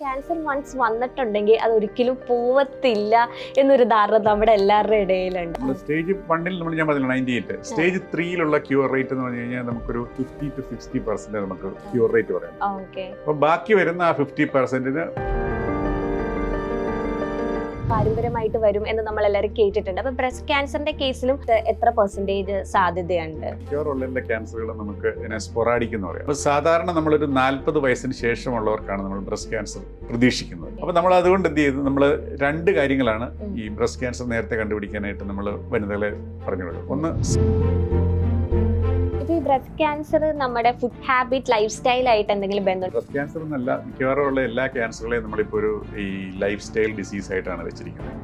Cancer once വന്നിട്ടുണ്ടെങ്കിൽ അത് ഒരിക്കലും പോവത്തില്ല എന്നൊരു ധാരണ നമ്മുടെ എല്ലാവരുടെ ഇടയിലുണ്ട്. സ്റ്റേജ് 1 നമ്മൾ ഞാൻ പറഞ്ഞില്ല 98. സ്റ്റേജ് 3 ക്യൂർ റേറ്റ് എന്ന് പറഞ്ഞു കഴിഞ്ഞാൽ നമുക്കൊരു 50 to 60% നമുക്ക് ക്യൂർ റേറ്റ് പറയാം. അപ്പൊ ബാക്കി വരുന്ന ആ 50% പാരമ്പര്യമായിട്ട് വരും എന്ന് നമ്മൾ എല്ലാവരും കേട്ടിട്ടുണ്ട്. അപ്പൊ ബ്രസ്റ്റ് ക്യാൻസറിന്റെ കേസിലും എത്ര പെർസെന്റേജ് സാധ്യതയുണ്ട്? ക്യൂർ ഉള്ള ക്യാൻസറുകൾ നമുക്ക് ഇതിനെ സ്പൊറാഡിക് എന്ന് പറയാം. അപ്പൊ സാധാരണ നമ്മളൊരു 40 വയസ്സിന് ശേഷമുള്ളവർക്കാണ് നമ്മൾ ബ്രസ്റ്റ് ക്യാൻസർ പ്രതീക്ഷിക്കുന്നത്. അപ്പൊ നമ്മൾ അതുകൊണ്ട് എന്ത് ചെയ്തു, നമ്മൾ 2 കാര്യങ്ങളാണ് ഈ ബ്രസ്റ്റ് ക്യാൻസർ നേരത്തെ കണ്ടുപിടിക്കാനായിട്ട് നമ്മൾ വനിതകളെ പറഞ്ഞു കൊടുക്കും. ഒന്ന്, ഈ ബ്രസ്റ്റ് ക്യാൻസർ നമ്മുടെ ഫുഡ് ഹാബിറ്റ്, ലൈഫ് സ്റ്റൈൽ ആയിട്ട് എന്തെങ്കിലും ബന്ധം? ബ്രസ്റ്റ് ക്യാൻസർ എന്നല്ല, മിക്കവാറും എല്ലാ ക്യാൻസറുകളെയും നമ്മളിപ്പോൾ ഒരു ഈ ലൈഫ് സ്റ്റൈൽ ഡിസീസ് ആയിട്ടാണ് വെച്ചിരിക്കുന്നത്.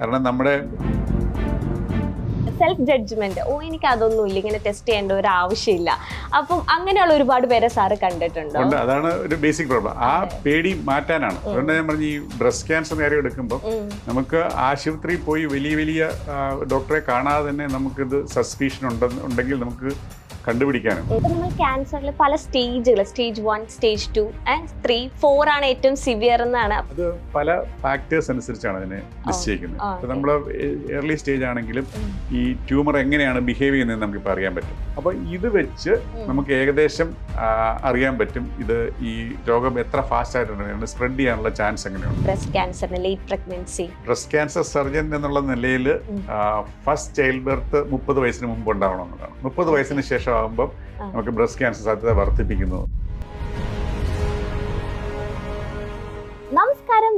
കാരണം നമ്മുടെ സെൽഫ് ജഡ്ജ്മെന്റ്, എനിക്ക് അതൊന്നും ഇല്ല, ഇങ്ങനെ ടെസ്റ്റ് ചെയ്യേണ്ട ഒരു ആവശ്യമില്ല, അപ്പം അങ്ങനെയുള്ള ഒരുപാട് പേരെ സാറ് കണ്ടിട്ടുണ്ടോ? അതാണ് ഒരു ബേസിക് പ്രോബ്ലം. ആ പേടി മാറ്റാനാണ്. അതുകൊണ്ട് ഞാൻ പറഞ്ഞു, ഈ ബ്രസ്റ്റ് ക്യാൻസർ കാര്യം എടുക്കുമ്പോൾ നമുക്ക് ആശുപത്രിയിൽ പോയി വലിയ ഡോക്ടറെ കാണാതെ തന്നെ നമുക്കിത് സസ്പീഷൻ ഉണ്ടെങ്കിൽ നമുക്ക് കണ്ടുപിടിക്കാനും. നമ്മൾ ക്യാൻസറിൽ പല സ്റ്റേജുകൾ, സ്റ്റേജ് 1, സ്റ്റേജ് 2 and 3, 4 ആണ് ഏറ്റവും സിവിയർ എന്നാണ്. അത് പല ഫാക്ടേഴ്സ് അനുസരിച്ചാണ് അതിനെ നിശ്ചയിക്കുന്നത്. ഇപ്പൊ നമ്മൾ ഏർലി സ്റ്റേജ് ആണെങ്കിലും ഈ ട്യൂമർ എങ്ങനെയാണ് ബിഹേവ് ചെയ്യുന്നത് നമുക്കിപ്പോൾ അറിയാൻ പറ്റും. അപ്പൊ ഇത് വെച്ച് നമുക്ക് ഏകദേശം അറിയാൻ പറ്റും ഇത് ഈ രോഗം എത്ര ഫാസ്റ്റ് ആയിട്ടുണ്ട്, സ്പ്രെഡ് ചെയ്യാനുള്ള ചാൻസ് എങ്ങനെയാണ്. ബ്രസ്റ്റ് ക്യാൻസറിന് late pregnancy, breast cancer surgeon എന്നുള്ള നിലയിൽ ഫസ്റ്റ് ചൈൽഡ് ബർത്ത് 30 വയസ്സിന് മുമ്പ് ഉണ്ടാവണമെന്നതാണ്. 30 വയസ്സിന് ശേഷം ആകുമ്പോൾ നമുക്ക് ബ്രസ്റ്റ് ക്യാൻസർ സാധ്യത വർദ്ധിപ്പിക്കുന്നു.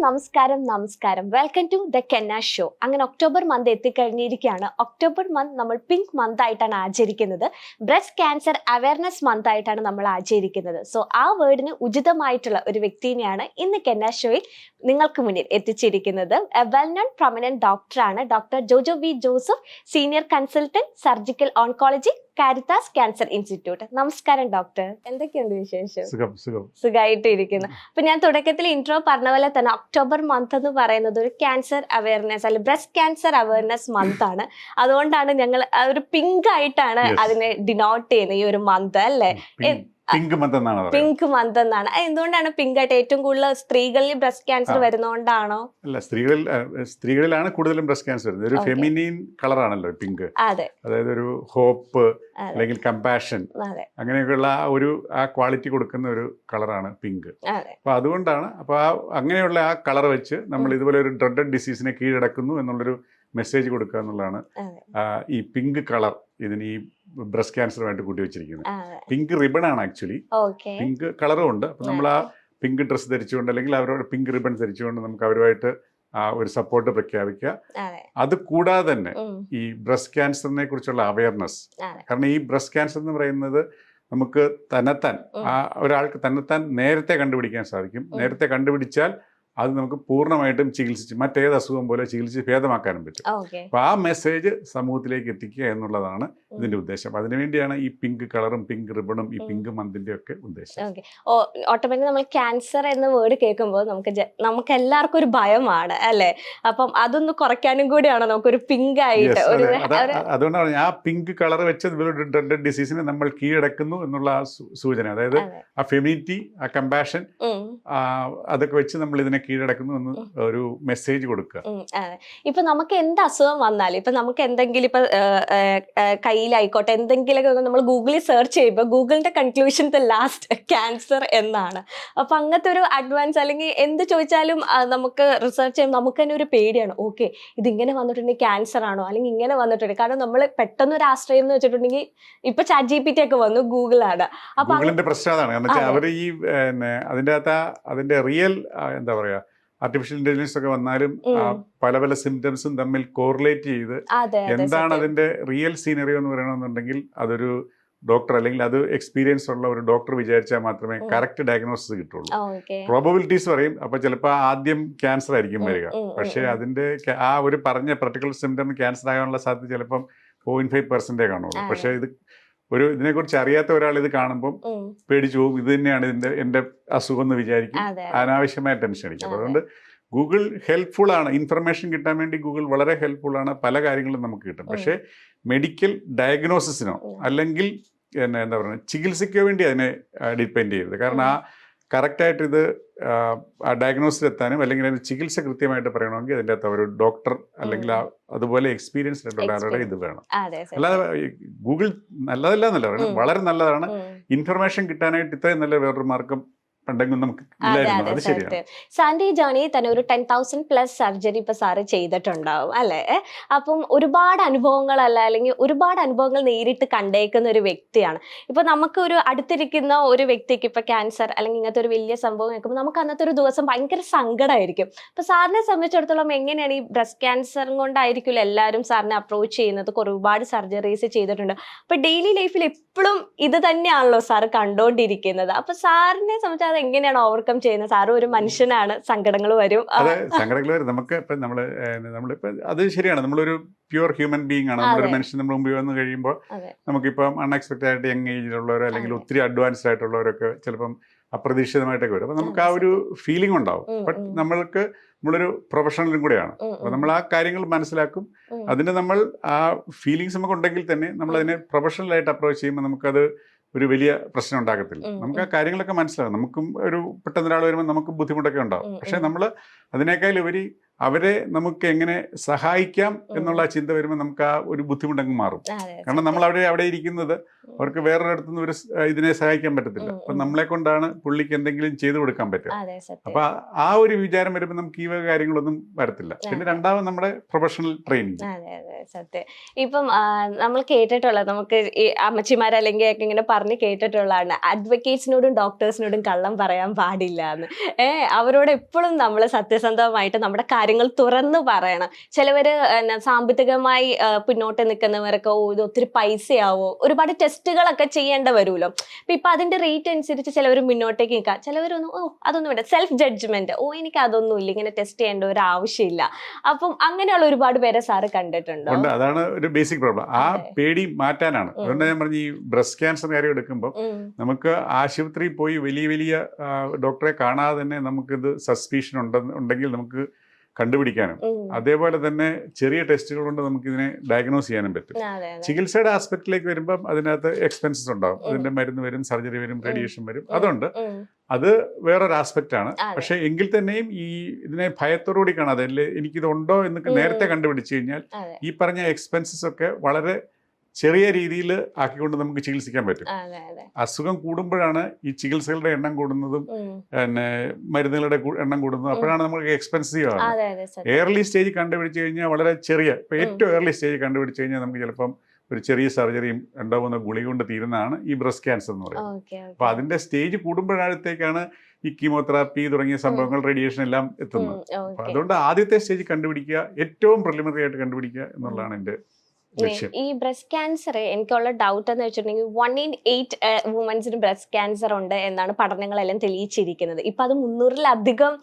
നമസ്കാരം. വെൽക്കം ടു ദ കെന്ന ഷോ. അങ്ങനെ ഒക്ടോബർ മന്ത് എത്തിക്കഴിഞ്ഞിരിക്കുകയാണ്. ഒക്ടോബർ മന്ത് നമ്മൾ പിങ്ക് മന്ത് ആയിട്ടാണ് ആചരിക്കുന്നത്. ബ്രസ്റ്റ് ക്യാൻസർ അവയർനെസ് മന്ത് ആയിട്ടാണ് നമ്മൾ ആചരിക്കുന്നത്. സോ ആ വേർഡിന് ഉചിതമായിട്ടുള്ള ഒരു വ്യക്തിനെയാണ് ഇന്ന് കെന്ന ഷോയിൽ നിങ്ങൾക്ക് മുന്നിൽ എത്തിച്ചിരിക്കുന്നത്. വെൽ നോൺ പ്രൊമിനന്റ് ഡോക്ടറാണ് doctor Jojo V Joseph, senior consultant, surgical oncology, Caritas cancer institute. നമസ്കാരം ഡോക്ടർ, എന്തൊക്കെയുണ്ട് വിശേഷം? സുഖമായിട്ട് ഇരിക്കുന്നു. അപ്പൊ ഞാൻ തുടക്കത്തിൽ ഇൻട്രോ പറഞ്ഞ പോലെ തന്നെ ഒക്ടോബർ മന്ത് എന്ന് പറയുന്നത് ഒരു ക്യാൻസർ അവയർനെസ് അല്ലെ ബ്രസ്റ്റ് ക്യാൻസർ അവയർനെസ് മന്ത് ആണ്. അതുകൊണ്ടാണ് ഞങ്ങൾ ഒരു പിങ്ക് ആയിട്ടാണ് അതിനെ ഡിനോട്ട് ചെയ്യുന്നത്, ഈ ഒരു മന്ത് അല്ലേ? പിങ്ക് മന്ത് എന്നാണ്. എന്തുകൊണ്ടാണ് പിങ്ക് ആയിട്ട്? ഏറ്റവും കൂടുതൽ സ്ത്രീകളിൽ ബ്രസ്റ്റ് ക്യാൻസർ വരുന്നോണ്ടാണോ? അല്ല, സ്ത്രീകളിലാണ് കൂടുതലും ബ്രസ്റ്റ് ക്യാൻസർ വരുന്നത്. ഒരു ഫെമിനീൻ കളറാണല്ലോ പിങ്ക്. അതായത് ഒരു ഹോപ്പ് അല്ലെങ്കിൽ കമ്പാഷൻ, അങ്ങനെയൊക്കെയുള്ള ആ ക്വാളിറ്റി കൊടുക്കുന്ന ഒരു കളറാണ് പിങ്ക്. അപ്പൊ അതുകൊണ്ടാണ് അങ്ങനെയുള്ള ആ കളർ വെച്ച് നമ്മൾ ഇതുപോലെ ഒരു ഡ്രഡഡ് ഡിസീസിനെ കീഴടക്കുന്നു എന്നുള്ളൊരു മെസ്സേജ് കൊടുക്കുക എന്നുള്ളതാണ് ഈ പിങ്ക് കളർ ഇതിന് ഈ ബ്രസ്റ്റ് ക്യാൻസറുമായിട്ട് കൂട്ടി വെച്ചിരിക്കുന്നത്. പിങ്ക് റിബൺ ആണ് ആക്ച്വലി. പിങ്ക് കളറും ഉണ്ട്. അപ്പൊ നമ്മൾ ആ പിങ്ക് ഡ്രസ്സ് ധരിച്ചുകൊണ്ട് അല്ലെങ്കിൽ അവരോട് പിങ്ക് റിബൺ ധരിച്ചുകൊണ്ട് നമുക്ക് അവരുമായിട്ട് ഒരു സപ്പോർട്ട് പ്രഖ്യാപിക്കുക. അത് കൂടാതെ തന്നെ ഈ ബ്രസ്റ്റ് ക്യാൻസറിനെ കുറിച്ചുള്ള അവയർനെസ്, കാരണം ഈ ബ്രസ്റ്റ് ക്യാൻസർ എന്ന് പറയുന്നത് നമുക്ക് ഒരാൾക്ക് തന്നെത്താൻ നേരത്തെ കണ്ടുപിടിക്കാൻ സാധിക്കും. നേരത്തെ കണ്ടുപിടിച്ചാൽ അത് നമുക്ക് പൂർണ്ണമായിട്ടും ചികിത്സിച്ച് മറ്റേത് അസുഖം പോലെ ചികിത്സിച്ച് ഭേദമാക്കാനും പറ്റും. അപ്പൊ ആ മെസ്സേജ് സമൂഹത്തിലേക്ക് എത്തിക്കുക എന്നുള്ളതാണ് ഇതിന്റെ ഉദ്ദേശം. അതിനുവേണ്ടിയാണ് ഈ പിങ്ക് കളറും പിങ്ക് റിബണും ഈ പിങ്ക് മന്തിന്റെ ഒക്കെ ഉദ്ദേശം. ഓട്ടോമാറ്റിക് നമ്മൾ ക്യാൻസർ എന്ന വേർഡ് കേൾക്കുമ്പോൾ നമുക്ക് എല്ലാവർക്കും ഒരു ഭയമാണ് അല്ലെ? അപ്പം അതൊന്ന് കുറയ്ക്കാനും കൂടിയാണ് നമുക്കൊരു പിങ്ക് ആയിട്ട്. അതുകൊണ്ടാണ് ആ പിങ്ക് കളർ വെച്ച് ഡ്രഡഡ് ഡിസീസിനെ നമ്മൾ കീഴടക്കുന്നു എന്നുള്ള സൂചന. അതായത് ആ ഫെമിനിറ്റി, ആ കമ്പാഷൻ, അതൊക്കെ വെച്ച് നമ്മൾ ഇതിനെ കീഴടക്കുന്നു എന്ന് ഒരു മെസ്സേജ് കൊടുക്കുക. ഇപ്പൊ നമുക്ക് എന്ത് അസുഖം വന്നാലും, ഇപ്പൊ നമുക്ക് എന്തെങ്കിലും ഇപ്പൊ കയ്യിലായിക്കോട്ടെ എന്തെങ്കിലുമൊക്കെ നമ്മൾ ഗൂഗിളിൽ സെർച്ച് ചെയ്യുമ്പോൾ ഗൂഗിളിന്റെ കൺക്ലൂഷൻ ലാസ്റ്റ് ക്യാൻസർ എന്നാണ്. അപ്പൊ അങ്ങനത്തെ ഒരു അഡ്വാൻസ് അല്ലെങ്കിൽ എന്ത് ചോദിച്ചാലും നമുക്ക് റിസർച്ച് ചെയ്യുമ്പോൾ നമുക്ക് തന്നെ ഒരു പേടിയാണ്. ഓക്കെ, ഇതിങ്ങനെ വന്നിട്ടുണ്ടെങ്കിൽ ക്യാൻസർ ആണോ, അല്ലെങ്കിൽ ഇങ്ങനെ വന്നിട്ടുണ്ട്. കാരണം നമ്മൾ പെട്ടെന്ന് ഒരു ആശ്രയം എന്ന് വെച്ചിട്ടുണ്ടെങ്കിൽ ഇപ്പൊ ChatGPT ഒക്കെ വന്നു, ഗൂഗിളാണ്. അപ്പൊ ഗൂഗിളിന്റെ പ്രശ്നം അതാണ്. അവർ ഈ അതിന്റെ അകത്ത് അതിന്റെ റിയൽ എന്താ പറയാ, ആർട്ടിഫിഷ്യൽ ഇന്റലിജൻസ് ഒക്കെ വന്നാലും പല സിംറ്റംസും തമ്മിൽ കോറിലേറ്റ് ചെയ്ത് എന്താണ് അതിന്റെ റിയൽ സീനറിയോ എന്ന് പറയണമെന്നുണ്ടെങ്കിൽ അതൊരു ഡോക്ടർ അല്ലെങ്കിൽ അത് എക്സ്പീരിയൻസ് ഉള്ള ഒരു ഡോക്ടർ വിചാരിച്ചാൽ മാത്രമേ കറക്റ്റ് ഡയഗ്നോസിസ് കിട്ടുള്ളൂ. പ്രോബബിലിറ്റീസ് പറയും. അപ്പൊ ചിലപ്പോൾ ആദ്യം ക്യാൻസർ ആയിരിക്കും വരിക, പക്ഷെ അതിന്റെ ആ ഒരു പറഞ്ഞ പർട്ടിക്കുലർ സിംറ്റം ക്യാൻസർ ആകാനുള്ള സാധ്യത ചിലപ്പം 0.5% കാണുള്ളൂ. പക്ഷെ ഇതിനെക്കുറിച്ച് അറിയാത്ത ഒരാൾ ഇത് കാണുമ്പോൾ പേടിച്ചു പോകും. ഇത് തന്നെയാണ് എന്റെ അസുഖം എന്ന് വിചാരിക്കും. അനാവശ്യമായ ടെൻഷൻ അടിക്കും. അതുകൊണ്ട് ഗൂഗിൾ ഹെൽപ്ഫുൾ ആണ്. ഇൻഫർമേഷൻ കിട്ടാൻ വേണ്ടി ഗൂഗിൾ വളരെ ഹെൽപ്ഫുൾ ആണ്. പല കാര്യങ്ങളും നമുക്ക് കിട്ടും. പക്ഷേ മെഡിക്കൽ ഡയഗ്നോസിസിനോ അല്ലെങ്കിൽ എന്താ പറയുക ചികിത്സയ്ക്കോ വേണ്ടി അതിനെ ഡിപ്പെൻഡ് ചെയ്യരുത്. കാരണം കറക്റ്റായിട്ട് ഇത് ഡയഗ്നോസിൽ എത്താനും അല്ലെങ്കിൽ അതിന് ചികിത്സ കൃത്യമായിട്ട് പറയണമെങ്കിൽ അതിൻ്റെ അകത്ത് ഒരു ഡോക്ടർ അല്ലെങ്കിൽ അതുപോലെ എക്സ്പീരിയൻസ്ഡ് ആയിട്ടുള്ള ആളുടെ ഇത് വേണം. അല്ലാതെ ഗൂഗിൾ നല്ലതല്ല എന്നല്ല പറയുന്നത്, വളരെ നല്ലതാണ്. ഇൻഫർമേഷൻ കിട്ടാനായിട്ട് ഇത്രയും നല്ല വേറൊരു മാർഗം ഉണ്ടെങ്കിൽ നമുക്ക് ഇല്ലായിരുന്നു. അത് ശരിയാണ്. സാറിന്റെ ഈ ജേർണി തന്നെ ഒരു 10,000+ സർജറി ഇപ്പൊ സാറ് ചെയ്തിട്ടുണ്ടാവും അല്ലെ? അപ്പം ഒരുപാട് അനുഭവങ്ങളല്ല, അല്ലെങ്കിൽ ഒരുപാട് അനുഭവങ്ങൾ നേരിട്ട് കണ്ടേക്കുന്ന ഒരു വ്യക്തിയാണ്. ഇപ്പൊ നമുക്ക് ഒരു അടുത്തിരിക്കുന്ന ഒരു വ്യക്തിക്ക് ഇപ്പൊ ക്യാൻസർ അല്ലെങ്കിൽ ഇങ്ങനത്തെ ഒരു വലിയ സംഭവം കേൾക്കുമ്പോൾ നമുക്ക് അന്നത്തെ ഒരു ദിവസം ഭയങ്കര സങ്കടമായിരിക്കും. അപ്പൊ സാറിനെ സംബന്ധിച്ചിടത്തോളം എങ്ങനെയാണ് ഈ ബ്രസ്റ്റ് ക്യാൻസർ കൊണ്ടായിരിക്കില്ല എല്ലാവരും സാറിനെ അപ്രോച്ച് ചെയ്യുന്നത്? ഒരുപാട് സർജറീസ് ചെയ്തിട്ടുണ്ട്. അപ്പൊ ഡെയിലി ലൈഫിൽ എപ്പോഴും ഇത് തന്നെയാണല്ലോ സാറ് കണ്ടോണ്ടിരിക്കുന്നത്. അപ്പൊ സാറിനെ സംബന്ധിച്ച് എങ്ങനെയാണ് ഓവർകം ചെയ്യുന്നത്? സാറും ഒരു മനുഷ്യനാണ്, സങ്കടങ്ങൾ വരും. അതെ, സങ്കടങ്ങൾ വരും. നമുക്ക് ഇപ്പം നമ്മളിപ്പോ അത് ശരിയാണ്, നമ്മളൊരു പ്യുവർ ഹ്യൂമൻ ബീങ് ആണ്. നമ്മളൊരു മനുഷ്യൻ നമ്മൾ മുമ്പിൽ വന്ന് കഴിയുമ്പോൾ നമുക്കിപ്പം അൺഎക്സ്പെക്ടഡ് ആയിട്ട് യങ് ഏജിലുള്ളവരോ അല്ലെങ്കിൽ ഒത്തിരി അഡ്വാൻസ്ഡ് ആയിട്ടുള്ളവരൊക്കെ ചിലപ്പം അപ്രതീക്ഷിതമായിട്ടൊക്കെ വരും. അപ്പം നമുക്ക് ആ ഒരു ഫീലിംഗ് ഉണ്ടാവും. ബട്ട് നമ്മളൊരു പ്രൊഫഷണലും കൂടെയാണ്. അപ്പോൾ നമ്മൾ ആ കാര്യങ്ങൾ മനസ്സിലാക്കും. അതിന് നമ്മൾ ആ ഫീലിങ്സ് നമുക്ക് ഉണ്ടെങ്കിൽ തന്നെ നമ്മളതിനെ പ്രൊഫഷണലായിട്ട് അപ്രോച്ച് ചെയ്യുമ്പോൾ നമുക്കത് ഒരു വലിയ പ്രശ്നം ഉണ്ടാകത്തില്ല. നമുക്ക് ആ കാര്യങ്ങളൊക്കെ മനസ്സിലാവും. നമുക്കും ഒരു പെട്ടെന്ന് ഒരാൾ വരുമ്പോൾ നമുക്ക് ബുദ്ധിമുട്ടൊക്കെ ഉണ്ടാവും. പക്ഷെ നമ്മൾ അതിനേക്കാൾ ഉപരി അവരെ നമുക്ക് എങ്ങനെ സഹായിക്കാം എന്നുള്ള ചിന്ത വരുമ്പോൾ നമുക്ക് ആ ഒരു ബുദ്ധിമുട്ടങ്ങ് മാറും. കാരണം നമ്മൾ അവിടെ ഇരിക്കുന്നത് അവർക്ക് വേറൊരിടത്തുനിന്ന് ഒരു ഇതിനെ സഹായിക്കാൻ പറ്റത്തില്ല. അപ്പൊ നമ്മളെ കൊണ്ടാണ് പുള്ളിക്ക് എന്തെങ്കിലും ചെയ്തു കൊടുക്കാൻ പറ്റുക. അപ്പൊ ആ ഒരു വിചാരം വരുമ്പോൾ നമുക്ക് ഈ വക കാര്യങ്ങളൊന്നും വരത്തില്ല. പിന്നെ രണ്ടാമത് നമ്മുടെ പ്രൊഫഷണൽ ട്രെയിനിങ്. സത്യം. ഇപ്പം നമ്മൾ കേട്ടിട്ടുള്ളത്, നമുക്ക് ഈ അമ്മച്ചിമാരല്ലെങ്കിൽ ഒക്കെ ഇങ്ങനെ പറഞ്ഞ് കേട്ടിട്ടുള്ളതാണ്, അഡ്വക്കേറ്റ്സിനോടും ഡോക്ടേഴ്സിനോടും കള്ളം പറയാൻ പാടില്ല എന്ന്. അവരോട് എപ്പോഴും നമ്മൾ സത്യസന്ധമായിട്ട് നമ്മുടെ കാര്യങ്ങൾ തുറന്നു പറയണം. ചിലവര് സാമ്പത്തികമായി പിന്നോട്ട് നിൽക്കുന്നവരൊക്കെ ഇത് ഒത്തിരി പൈസയാവോ, ഒരുപാട് ടെസ്റ്റുകളൊക്കെ ചെയ്യേണ്ട വരുമല്ലോ. ഇപ്പൊ അതിന്റെ റേറ്റ് അനുസരിച്ച് ചിലവർ മുന്നോട്ടേക്ക് നിൽക്കാം, ചിലവരൊന്നും അതൊന്നും വേണ്ട, സെൽഫ് ജഡ്ജ്മെന്റ്, എനിക്ക് അതൊന്നും ഇല്ല, ഇങ്ങനെ ടെസ്റ്റ് ചെയ്യേണ്ട ഒരു ആവശ്യമില്ല. അപ്പം അങ്ങനെയുള്ള ഒരുപാട് പേരെ സാറ് കണ്ടിട്ടുണ്ടോ? അതാണ് ഒരു ബേസിക് പ്രോബ്ലം. ആ പേടി മാറ്റാനാണ്. അതുകൊണ്ട് ഞാൻ പറഞ്ഞു, ഈ ബ്രസ്റ്റ് ക്യാൻസർ കാര്യം എടുക്കുമ്പോൾ നമുക്ക് ആശുപത്രിയിൽ പോയി വലിയ ഡോക്ടറെ കാണാതെ തന്നെ നമുക്കിത് സസ്പീഷൻ ഉണ്ടെങ്കിൽ നമുക്ക് കണ്ടുപിടിക്കാനും അതേപോലെ തന്നെ ചെറിയ ടെസ്റ്റുകൾ കൊണ്ട് നമുക്കിതിനെ ഡയഗ്നോസ് ചെയ്യാനും പറ്റും. ചികിത്സയുടെ ആസ്പെക്റ്റിലേക്ക് വരുമ്പം അതിനകത്ത് എക്സ്പെൻസസ് ഉണ്ടാവും. അതിന്റെ മരുന്ന് വരും, സർജറി വരും, റേഡിയേഷൻ വരും, അതുണ്ട്. അത് വേറൊരു ആസ്പെക്റ്റ് ആണ്. പക്ഷെ എങ്കിൽ തന്നെയും ഇതിനെ ഭയത്തോടുകൂടി കാണാതെ എനിക്കിതുണ്ടോ എന്ന് നേരത്തെ കണ്ടുപിടിച്ചു കഴിഞ്ഞാൽ ഈ പറഞ്ഞ എക്സ്പെൻസസ് ഒക്കെ വളരെ ചെറിയ രീതിയിൽ ആക്കിക്കൊണ്ട് നമുക്ക് ചികിത്സിക്കാൻ പറ്റും. അസുഖം കൂടുമ്പോഴാണ് ഈ ചികിത്സകളുടെ എണ്ണം കൂടുന്നതും പിന്നെ മരുന്നുകളുടെ എണ്ണം കൂടുന്നതും. അപ്പോഴാണ് നമുക്ക് എക്സ്പെൻസീവ് ആവുന്നത്. ഏർലി സ്റ്റേജ് കണ്ടുപിടിച്ചു കഴിഞ്ഞാൽ വളരെ ഇപ്പൊ ഏറ്റവും ഏർലി സ്റ്റേജ് കണ്ടുപിടിച്ചു കഴിഞ്ഞാൽ നമുക്ക് ചിലപ്പം ഒരു ചെറിയ സർജറിയും 2-3 ഗുളിക കൊണ്ട് തീരുന്നതാണ് ഈ ബ്രസ്റ്റ് ക്യാൻസർ എന്ന് പറയുന്നത്. അപ്പൊ അതിന്റെ സ്റ്റേജ് കൂടുമ്പോഴത്തേക്കാണ് ഈ കീമോതെറാപ്പി തുടങ്ങിയ സംഭവങ്ങൾ, റേഡിയേഷൻ എല്ലാം എത്തുന്നത്. അപ്പൊ അതുകൊണ്ട് ആദ്യത്തെ സ്റ്റേജ് കണ്ടുപിടിക്കുക, ഏറ്റവും പ്രിലിമിനറി ആയിട്ട് കണ്ടുപിടിക്കുക എന്നുള്ളതാണ് എന്റെ. ഈ ബ്രസ്റ്റ് ക്യാൻസർ, എനിക്കുള്ള ഡൗട്ട് എന്ന് വെച്ചിട്ടുണ്ടെങ്കിൽ 1 in 8 വുമൻസിന് ബ്രസ്റ്റ് ക്യാൻസർ ഉണ്ട് എന്നാണ് പഠനങ്ങളെല്ലാം തെളിയിച്ചിരിക്കുന്നത്. ഇപ്പൊ അത് 300-ലധികം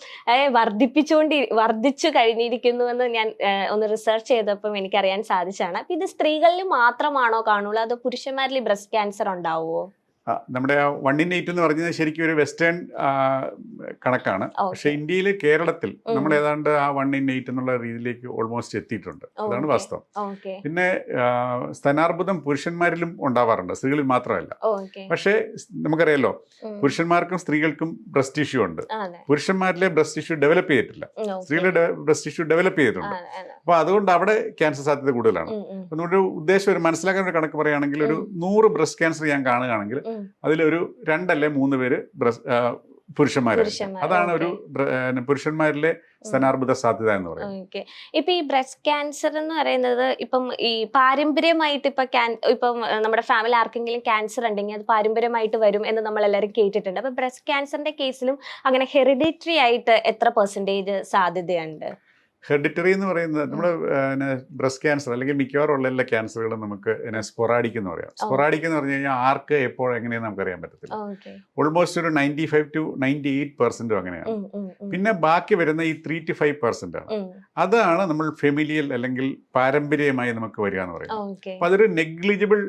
വർദ്ധിച്ചു കഴിഞ്ഞിരിക്കുന്നു എന്ന് ഞാൻ ഒന്ന് റിസർച്ച് ചെയ്തപ്പോൾ എനിക്കറിയാൻ സാധിച്ചാണ്. അപ്പൊ ഇത് സ്ത്രീകളിൽ മാത്രമാണോ കാണുള്ളൂ, അതോ പുരുഷന്മാരിൽ ബ്രസ്റ്റ് ക്യാൻസർ ഉണ്ടാവുമോ? നമ്മുടെ 1 in 8 എന്ന് പറഞ്ഞത് ശരിക്കും ഒരു വെസ്റ്റേൺ കണക്കാണ്. പക്ഷെ ഇന്ത്യയിൽ, കേരളത്തിൽ നമ്മൾ ഏതാണ്ട് ആ 1 in 8 എന്നുള്ള രീതിയിലേക്ക് ഓൾമോസ്റ്റ് എത്തിയിട്ടുണ്ട്. അതാണ് വാസ്തവം. പിന്നെ സ്തനാർബുദം പുരുഷന്മാരിലും ഉണ്ടാവാറുണ്ട്, സ്ത്രീകളിൽ മാത്രമല്ല. പക്ഷേ നമുക്കറിയാലോ, പുരുഷന്മാർക്കും സ്ത്രീകൾക്കും ബ്രസ്റ്റ് ഇഷ്യൂ ഉണ്ട്. പുരുഷന്മാരിലെ ബ്രസ്റ്റ് ഇഷ്യൂ ഡെവലപ്പ് ചെയ്തിട്ടില്ല, സ്ത്രീകളുടെ ബ്രസ്റ്റ് ഇഷ്യൂ ഡെവലപ്പ് ചെയ്തിട്ടുണ്ട്. അപ്പൊ അതുകൊണ്ട് അവിടെ ക്യാൻസർ സാധ്യത കൂടുതലാണ്. നമ്മുടെ ഉദ്ദേശം, ഒരു മനസ്സിലാക്കാൻ ഒരു കണക്ക് പറയുകയാണെങ്കിൽ, ഒരു 100 ബ്രസ്റ്റ് ക്യാൻസർ ഞാൻ കാണുകയാണെങ്കിൽ അതിലൊരു 2 അല്ലെങ്കിൽ 3 പേര് പുരുഷന്മാരാണ്. അതാണ് ഒരു പുരുഷന്മാരിലെ സ്തനാർബുദ സാധ്യത എന്ന് പറയുന്നത്. ഇപ്പൊ ഈ ബ്രസ്റ്റ് ക്യാൻസർ എന്ന് പറയുന്നത് ഇപ്പം ഈ പാരമ്പര്യമായിട്ട് ഇപ്പം നമ്മുടെ ഫാമിലി ആർക്കെങ്കിലും ക്യാൻസർ ഉണ്ടെങ്കിൽ അത് പാരമ്പര്യമായിട്ട് വരും എന്ന് നമ്മൾ എല്ലാവരും കേട്ടിട്ടുണ്ട്. അപ്പൊ ബ്രസ്റ്റ് ക്യാൻസറിന്റെ കേസിലും അങ്ങനെ ഹെറിഡിറ്ററി ആയിട്ട് എത്ര % സാധ്യതയുണ്ട്? ഹെറിഡിറ്ററി എന്ന് പറയുന്നത് നമ്മുടെ ബ്രസ്റ്റ് ക്യാൻസർ അല്ലെങ്കിൽ മിക്കവാറും ഉള്ള എല്ലാ ക്യാൻസറുകളും നമുക്ക് സ്പൊറാഡിക് എന്ന് പറയാം. സ്പൊറാഡിക് എന്ന് പറഞ്ഞു കഴിഞ്ഞാൽ ആർക്ക് എപ്പോൾ എങ്ങനെയെന്ന് നമുക്ക് അറിയാൻ പറ്റത്തില്ല. ഓൾമോസ്റ്റ് ഒരു 95 to 98% അങ്ങനെയാണ്. പിന്നെ ബാക്കി വരുന്ന ഈ 3 to 5% ആണ്. അതാണ് നമ്മൾ ഫെമിലിയൽ അല്ലെങ്കിൽ പാരമ്പര്യമായി നമുക്ക് വരിക എന്ന് പറയുന്നത്. അപ്പൊ അതൊരു നെഗ്ലിജിബിൾ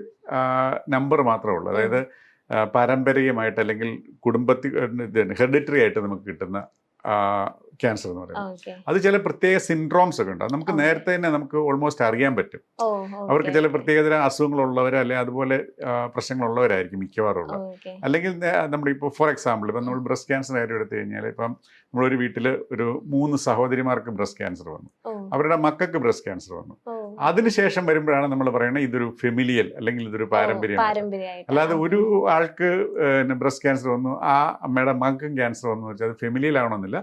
നമ്പർ മാത്രമേ ഉള്ളൂ. അതായത് പാരമ്പര്യമായിട്ട് അല്ലെങ്കിൽ കുടുംബത്തിൽ ഹെറിഡിറ്ററി ആയിട്ട് നമുക്ക് കിട്ടുന്ന ക്യാൻസർ എന്ന് പറയുന്നത്. അത് ചില പ്രത്യേക സിൻഡ്രോംസ് ഒക്കെ ഉണ്ട്. അത് നമുക്ക് നേരത്തെ തന്നെ നമുക്ക് ഓൾമോസ്റ്റ് അറിയാൻ പറ്റും. അവർക്ക് ചില പ്രത്യേകതര അസുഖങ്ങളുള്ളവർ അല്ലെങ്കിൽ അതുപോലെ പ്രശ്നങ്ങളുള്ളവരായിരിക്കും മിക്കവാറും ഉള്ളത്. അല്ലെങ്കിൽ നമ്മളിപ്പോൾ ഫോർ എക്സാമ്പിൾ ഇപ്പം നമ്മൾ ബ്രസ്റ്റ് ക്യാൻസർ കാര്യം എടുത്തു കഴിഞ്ഞാൽ ഇപ്പം നമ്മളൊരു വീട്ടിൽ ഒരു 3 സഹോദരിമാർക്ക് ബ്രസ്റ്റ് ക്യാൻസർ വന്നു, അവരുടെ മക്കൾക്ക് ബ്രസ്റ്റ് ക്യാൻസർ വന്നു. അതിനുശേഷം വരുമ്പോഴാണ് നമ്മൾ പറയുന്നത് ഇതൊരു ഫെമിലിയൽ അല്ലെങ്കിൽ ഇതൊരു പാരമ്പര്യമാണ്. അല്ലാതെ ഒരു ആൾക്ക് ബ്രസ്റ്റ് ക്യാൻസർ വന്നു, ആ അമ്മയുടെ മകൾക്കും ക്യാൻസർ വന്നു വെച്ചാൽ അത് ഫെമിലിയൽ ആവണമെന്നില്ല.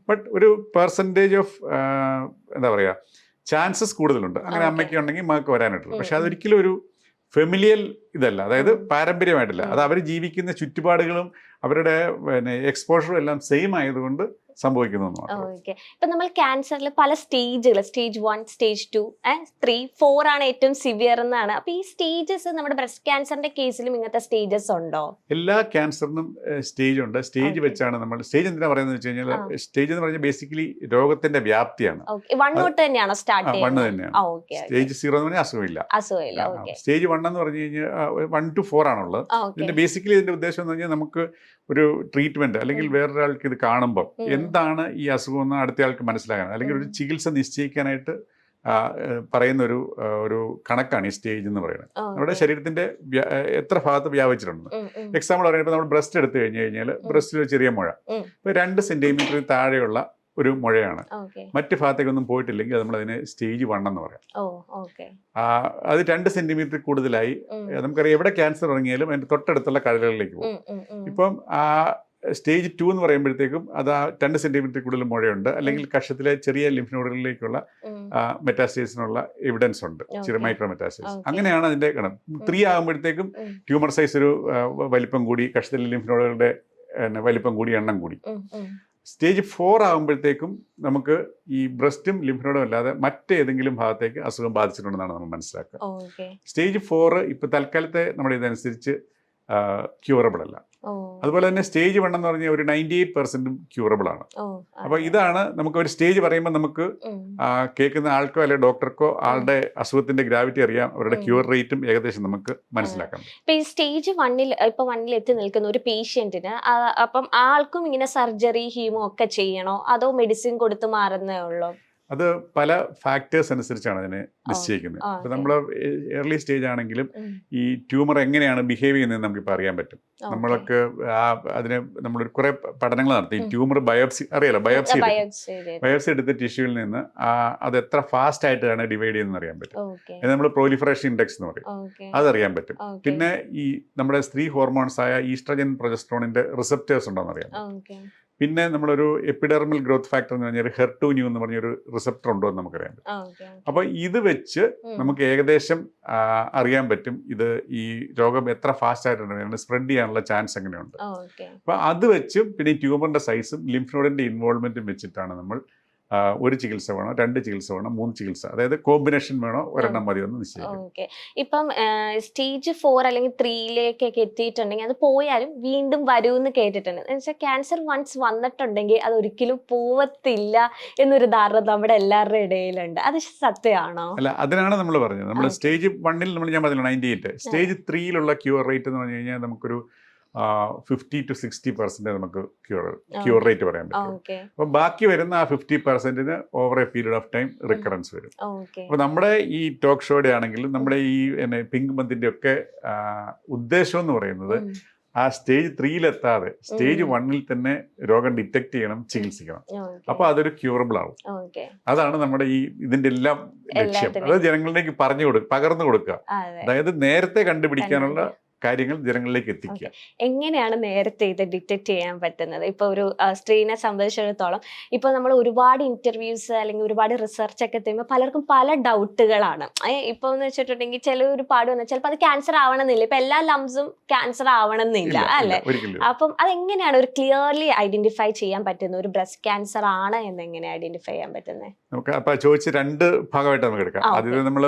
ബട്ട് ഒരു പെർസെൻറ്റേജ് ഓഫ് എന്താ പറയുക ചാൻസസ് കൂടുതലുണ്ട്. അങ്ങനെ അമ്മയ്ക്ക് ഉണ്ടെങ്കിൽ മകൾക്ക് വരാനായിട്ടുള്ളൂ. പക്ഷെ അതൊരിക്കലും ഒരു ഫെമിലിയൽ ഇതല്ല, അതായത് പാരമ്പര്യമായിട്ടില്ല. അത് അവർ ജീവിക്കുന്ന ചുറ്റുപാടുകളും അവരുടെ എക്സ്പോഷറും എല്ലാം സെയിം ആയതുകൊണ്ട് സംഭവിക്കുന്നു. ഇപ്പൊ നമ്മൾ ക്യാൻസറിൽ പല സ്റ്റേജുകൾ, സ്റ്റേജ് 1, സ്റ്റേജ് 2, 3, 4 ആണ് ഏറ്റവും സിവിയർ എന്നാണ്. അപ്പൊ ഈ സ്റ്റേജസ് നമ്മുടെ ബ്രസ്റ്റ് ക്യാൻസറിന്റെ കേസിലും ഇങ്ങനത്തെ സ്റ്റേജസ് ഉണ്ടോ? എല്ലാ ക്യാൻസറിനും സ്റ്റേജ് ഉണ്ട്. സ്റ്റേജ് വെച്ചാണ് നമ്മൾ സ്റ്റേജ് എന്തിനാ പറയുന്നത് വെച്ച് കഴിഞ്ഞാൽ, സ്റ്റേജ് എന്ന് പറഞ്ഞാൽ ബേസിക്കലി രോഗത്തിന്റെ വ്യാപ്തിയാണ്. 1 തൊട്ട് തന്നെയാണോ സ്റ്റാർട്ട് ചെയ്യുന്നത്? 1 തന്നെയാണ്. സ്റ്റേജ് 0 എന്ന് പറഞ്ഞാൽ അസുഖമില്ല. സ്റ്റേജ് 1 എന്ന് പറഞ്ഞു കഴിഞ്ഞാൽ 1 to 4 ആണുള്ളത്. ഇതിന്റെ ബേസിക്കലി ഇതിന്റെ ഉദ്ദേശം എന്ന് പറഞ്ഞാൽ നമുക്ക് ഒരു ട്രീറ്റ്മെന്റ് അല്ലെങ്കിൽ വേറൊരാൾക്ക് ഇത് കാണുമ്പോൾ എന്താണ് ഈ അസുഖം എന്ന് അടുത്ത ആൾക്ക് മനസ്സിലാക്കാൻ അല്ലെങ്കിൽ ഒരു ചികിത്സ നിശ്ചയിക്കാനായിട്ട് പറയുന്ന ഒരു കണക്കാണ് ഈ സ്റ്റേജ് എന്ന് പറയുന്നത്. നമ്മുടെ ശരീരത്തിന്റെ എത്ര ഭാഗത്ത് വ്യാപിച്ചിട്ടുണ്ട്. എക്സാമ്പിൾ പറയുമ്പോൾ നമ്മൾ ബ്രസ്റ്റ് എടുത്തു കഴിഞ്ഞാൽ ബ്രസ്റ്റിൽ ചെറിയ മുഴ 2 സെന്റിമീറ്റർ താഴെയുള്ള ഒരു മുഴയാണ്. മറ്റു ഭാഗത്തേക്കൊന്നും പോയിട്ടില്ലെങ്കിൽ നമ്മൾ അതിനെ സ്റ്റേജ് 1 എന്ന് പറയാം. അത് 2 സെന്റിമീറ്റർ കൂടുതലായി നമുക്കറിയാം എവിടെ ക്യാൻസർ ഇറങ്ങിയാലും അതിന്റെ തൊട്ടടുത്തുള്ള കഴലുകളിലേക്ക് പോകും. ഇപ്പം ആ സ്റ്റേജ് 2 എന്ന് പറയുമ്പോഴത്തേക്കും അത് ആ 2 സെന്റിമീറ്റർ കൂടുതൽ മുഴയുണ്ട്, അല്ലെങ്കിൽ കഷത്തിലെ ചെറിയ ലിംഫ് നോഡുകളിലേക്കുള്ള മെറ്റാസ്റ്റേസിനുള്ള എവിഡൻസ് ഉണ്ട്, ചെറിയ മൈക്രോ മെറ്റാസ്റ്റേസ്. അങ്ങനെയാണ് അതിന്റെ ഗണം. 3 ആകുമ്പോഴത്തേക്കും ട്യൂമർ സൈസ് ഒരു വലിപ്പം കൂടി, കഷത്തിലെ ലിംഫ് നോഡുകളുടെ വലിപ്പം കൂടി, എണ്ണം കൂടി. സ്റ്റേജ് 4 ആകുമ്പോഴത്തേക്കും നമുക്ക് ഈ ബ്രസ്റ്റും ലിംഫ് നോഡും അല്ലാതെ മറ്റേതെങ്കിലും ഭാഗത്തേക്ക് അസുഖം ബാധിച്ചിട്ടുണ്ടെന്നാണ് നമ്മൾ മനസ്സിലാക്കുക. സ്റ്റേജ് 4 ഇപ്പൊ തൽക്കാലത്തെ നമ്മുടെ ഇതനുസരിച്ച് ക്യൂറബിൾ അല്ല. അതുപോലെ തന്നെ സ്റ്റേജ് 1 എന്ന് പറഞ്ഞാൽ ഒരു 98% ക്യൂറബിൾ ആണ്. അപ്പൊ ഇതാണ് നമുക്ക് ഒരു സ്റ്റേജ് പറയുമ്പോൾ നമുക്ക് കേൾക്കുന്ന ആൾക്കോ അല്ലെങ്കിൽ ഡോക്ടർക്കോ ആളുടെ അസുഖത്തിന്റെ ഗ്രാവിറ്റി അറിയാം, അവരുടെ ക്യൂർ റേറ്റും ഏകദേശം നമുക്ക് മനസ്സിലാക്കാം. ഇപ്പൊ ഈ സ്റ്റേജ് 1 എത്തി നിൽക്കുന്ന ഒരു പേഷ്യന്റിന് അപ്പം ആൾക്കും ഇങ്ങനെ സർജറി, ഹീമോ ഒക്കെ ചെയ്യണോ, അതോ മെഡിസിൻ കൊടുത്ത് മാറുന്നേ ഉള്ളൂ? അത് പല ഫാക്ടേഴ്സ് അനുസരിച്ചാണ് അതിനെ നിശ്ചയിക്കുന്നത്. ഇപ്പൊ നമ്മൾ ഏർലി സ്റ്റേജ് ആണെങ്കിലും ഈ ട്യൂമർ എങ്ങനെയാണ് ബിഹേവ് ചെയ്യുന്നത് നമുക്കിപ്പോൾ അറിയാൻ പറ്റും. നമ്മൾക്ക് അതിന് നമ്മളൊരു കുറെ പഠനങ്ങൾ നടത്തി. ഈ ട്യൂമർ ബയോപ്സി അറിയാലോ, ബയോപ്സി എടുത്ത ടിഷ്യൂവിൽ നിന്ന് അത് എത്ര ഫാസ്റ്റ് ആയിട്ടാണ് ഡിവൈഡ് ചെയ്യുന്നത് അറിയാൻ പറ്റും. അത് നമ്മൾ പ്രോലിഫറേഷൻ ഇൻഡെക്സ് എന്ന് പറയും, അതറിയാൻ പറ്റും. പിന്നെ ഈ നമ്മുടെ സ്ത്രീ ഹോർമോൺസ് ആയ ഈസ്ട്രജൻ, പ്രൊജസ്ട്രോണിന്റെ റിസപ്റ്റേഴ്സ് ഉണ്ടോന്ന് അറിയാൻ പറ്റും. പിന്നെ നമ്മളൊരു എപ്പിഡെർമൽ ഗ്രോത്ത് ഫാക്ടർ എന്ന് പറഞ്ഞൊരു HER2 എന്ന് പറഞ്ഞൊരു റിസപ്റ്റർ ഉണ്ടോ എന്ന് നമുക്കറിയാൻ പറ്റും. അപ്പൊ ഇത് വെച്ച് നമുക്ക് ഏകദേശം അറിയാൻ പറ്റും ഇത് ഈ രോഗം എത്ര ഫാസ്റ്റ് ആയിട്ടുണ്ട്, സ്പ്രെഡ് ചെയ്യാനുള്ള ചാൻസ് എങ്ങനെയുണ്ട്. അപ്പൊ അത് വെച്ചും പിന്നെ ഈ ട്യൂമറിന്റെ സൈസും ലിംഫ് നോഡിന്റെ ഇൻവോൾവ്മെന്റും വെച്ചിട്ടാണ് നമ്മൾ ഒരു ചികിത്സ വേണോ, 2 ചികിത്സ വേണോ, 3 ചികിത്സ, അതായത് കോമ്പിനേഷൻ വേണോ, ഒരെണ്ണം മതി ഒന്ന് നിശ്ചയിക്കും. ഇപ്പം സ്റ്റേജ് 4 അല്ലെങ്കിൽ 3 എത്തിയിട്ടുണ്ടെങ്കിൽ അത് പോയാലും വീണ്ടും വരുമെന്ന് കേട്ടിട്ടുണ്ട്. എന്നുവെച്ചാൽ ക്യാൻസർ വൺസ് വന്നിട്ടുണ്ടെങ്കിൽ അത് ഒരിക്കലും പോവത്തില്ല എന്നൊരു ധാരണ നമ്മുടെ എല്ലാവരുടെ ഇടയിലുണ്ട്. അത് സത്യമാണോ? അല്ല, അതിനാണ് നമ്മൾ പറഞ്ഞത്. നമ്മൾ സ്റ്റേജ് 1 നമ്മൾ ഞാൻ പറഞ്ഞില്ല 98. സ്റ്റേജ് 3 ക്യൂർ റേറ്റ് എന്ന് പറഞ്ഞു കഴിഞ്ഞാൽ നമുക്കൊരു 50 to 60% നമുക്ക് ക്യൂർ റേറ്റ് പറയാൻ പറ്റും. അപ്പൊ ബാക്കി വരുന്ന ആ 50% over A period of time recurrence വരും. അപ്പൊ നമ്മുടെ ഈ ടോക്ക് ഷോയുടെ ആണെങ്കിലും നമ്മുടെ ഈ പിങ്ക് മന്തിന്റെ ഒക്കെ ഉദ്ദേശം എന്ന് പറയുന്നത് ആ സ്റ്റേജ് 3 എത്താതെ സ്റ്റേജ് 1 തന്നെ രോഗം ഡിറ്റക്ട് ചെയ്യണം, ചികിത്സിക്കണം. അപ്പൊ അതൊരു ക്യൂറബിൾ ആവും. അതാണ് നമ്മുടെ ഈ ഇതിന്റെ എല്ലാം ലക്ഷ്യം. അത് ജനങ്ങളിലേക്ക് പകർന്നു കൊടുക്കുക. അതായത് നേരത്തെ കണ്ടുപിടിക്കാനുള്ള കാര്യങ്ങൾ ജനങ്ങളിലേക്ക് എത്തിക്കുക. എങ്ങനെയാണ് നേരത്തെ ഇത് ഡിറ്റക്ട് ചെയ്യാൻ പറ്റുന്നത്? ഇപ്പൊ ഒരു സ്ത്രീനെ സംബന്ധിച്ചിടത്തോളം ഇപ്പൊ നമ്മൾ ഒരുപാട് ഇന്റർവ്യൂസ് അല്ലെങ്കിൽ ഒരുപാട് റിസർച്ച് ഒക്കെ എത്തുമ്പോൾ പലർക്കും പല ഡൗട്ടുകളാണ്. ഇപ്പൊ എന്ന് വെച്ചിട്ടുണ്ടെങ്കിൽ ചിലർ പാടുവന്ന ചിലപ്പോൾ അത് ക്യാൻസർ ആവണമെന്നില്ല. ഇപ്പൊ എല്ലാ ലംസും ക്യാൻസർ ആവണമെന്നില്ല അല്ലെ? അപ്പം അതെങ്ങനെയാണ് ഒരു ക്ലിയർലി ഐഡന്റിഫൈ ചെയ്യാൻ പറ്റുന്നത് ഒരു ബ്രസ്റ്റ് ക്യാൻസർ ആണ് എന്നെങ്ങനെ ഐഡന്റിഫൈ ചെയ്യാൻ പറ്റുന്നത്? നമുക്ക് അപ്പൊ ചോദിച്ച് 2 ഭാഗമായിട്ട് നമുക്ക് എടുക്കാം. ആദ്യം നമ്മൾ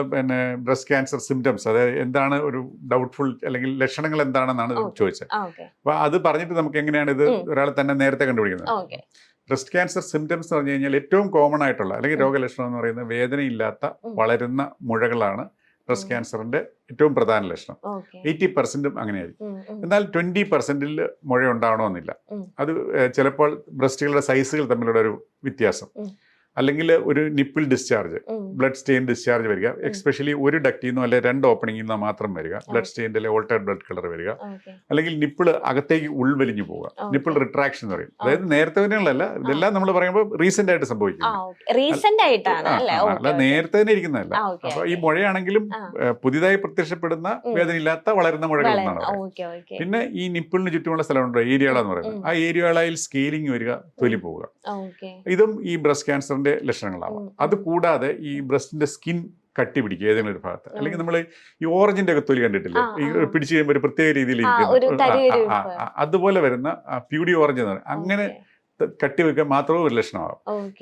ബ്രസ്റ്റ് ക്യാൻസർ സിംറ്റംസ്, അതായത് എന്താണ് ഒരു ഡൗട്ട്ഫുൾ അല്ലെങ്കിൽ ലക്ഷണങ്ങൾ എന്താണെന്നാണ് ചോദിച്ചത്. അപ്പൊ അത് പറഞ്ഞിട്ട് നമുക്ക് എങ്ങനെയാണ് ഇത് ഒരാൾ തന്നെ നേരത്തെ കണ്ടുപിടിക്കുന്നത്. ബ്രസ്റ്റ് ക്യാൻസർ സിംറ്റംസ് എന്ന് പറഞ്ഞു കഴിഞ്ഞാൽ ഏറ്റവും കോമൺ ആയിട്ടുള്ള അല്ലെങ്കിൽ രോഗലക്ഷണം എന്ന് പറയുന്നത് വേദനയില്ലാത്ത വളരുന്ന മുഴകളാണ് ബ്രസ്റ്റ് ക്യാൻസറിന്റെ ഏറ്റവും പ്രധാന ലക്ഷണം. 80% അങ്ങനെയായിരിക്കും. എന്നാൽ 20% മുഴ ഉണ്ടാവണമെന്നില്ല. അത് ചിലപ്പോൾ ബ്രസ്റ്റുകളുടെ സൈസുകൾ തമ്മിലുള്ള ഒരു വ്യത്യാസം, അല്ലെങ്കിൽ ഒരു nipple discharge, blood stain discharge വരിക, എക്സ്പെഷ്യലി ഒരു ഡക്റ്റിൽ നിന്നോ അല്ലെങ്കിൽ 2 ഓപ്പണിംഗിൽ നിന്നോ മാത്രം വരിക, ബ്ലഡ് സ്റ്റെയിൻ്റെ അല്ലെങ്കിൽ ഓൾട്ടേഡ് ബ്ലഡ് കളർ വരിക, അല്ലെങ്കിൽ നിപ്പിൾ അകത്തേക്ക് ഉൾവലിഞ്ഞു പോവുക, നിപ്പിൾ റിട്രാക്ഷൻ എന്ന് പറയും. അതായത് നേരത്തെ തന്നെയുള്ളതല്ല, ഇതെല്ലാം നമ്മൾ പറയുമ്പോൾ റീസെന്റ് ആയിട്ട് സംഭവിക്കും, അല്ല നേരത്തെ തന്നെ ഇരിക്കുന്നതല്ല. അപ്പൊ ഈ മുഴയാണെങ്കിലും പുതിയതായി പ്രത്യക്ഷപ്പെടുന്ന വേദനയില്ലാത്ത വളരുന്ന മുഴകൾ എന്നാണ്. പിന്നെ ഈ നിപ്പിളിന് ചുറ്റുമുള്ള സ്ഥലമുണ്ടോ, ഏരിയകളെന്ന് പറയുന്നത്, ആ ഏരിയകളായി സ്കെയിലിംഗ് വരിക, തൊലി പോവുക, ഇതും ഈ ബ്രസ്റ്റ് ക്യാൻസറിന്റെ ലക്ഷണങ്ങളാവാം. അത് കൂടാതെ ഈ ബ്രസ്റ്റിന്റെ സ്കിൻ കട്ടി പിടിക്കുക ഏതെങ്കിലും ഒരു ഭാഗത്ത്, അല്ലെങ്കിൽ നമ്മൾ ഈ ഓറഞ്ചിന്റെ ഒക്കെ തൊലി കണ്ടിട്ടില്ലേ, ഈ പിടിച്ചു കഴിയുമ്പോൾ ഒരു പ്രത്യേക രീതിയിൽ അതുപോലെ വരുന്ന പ്യൂഡി ഓറഞ്ച് എന്ന് പറയും, അങ്ങനെ കട്ടി വെക്കാൻ മാത്രമേ ഒരു ലക്ഷണമാകും.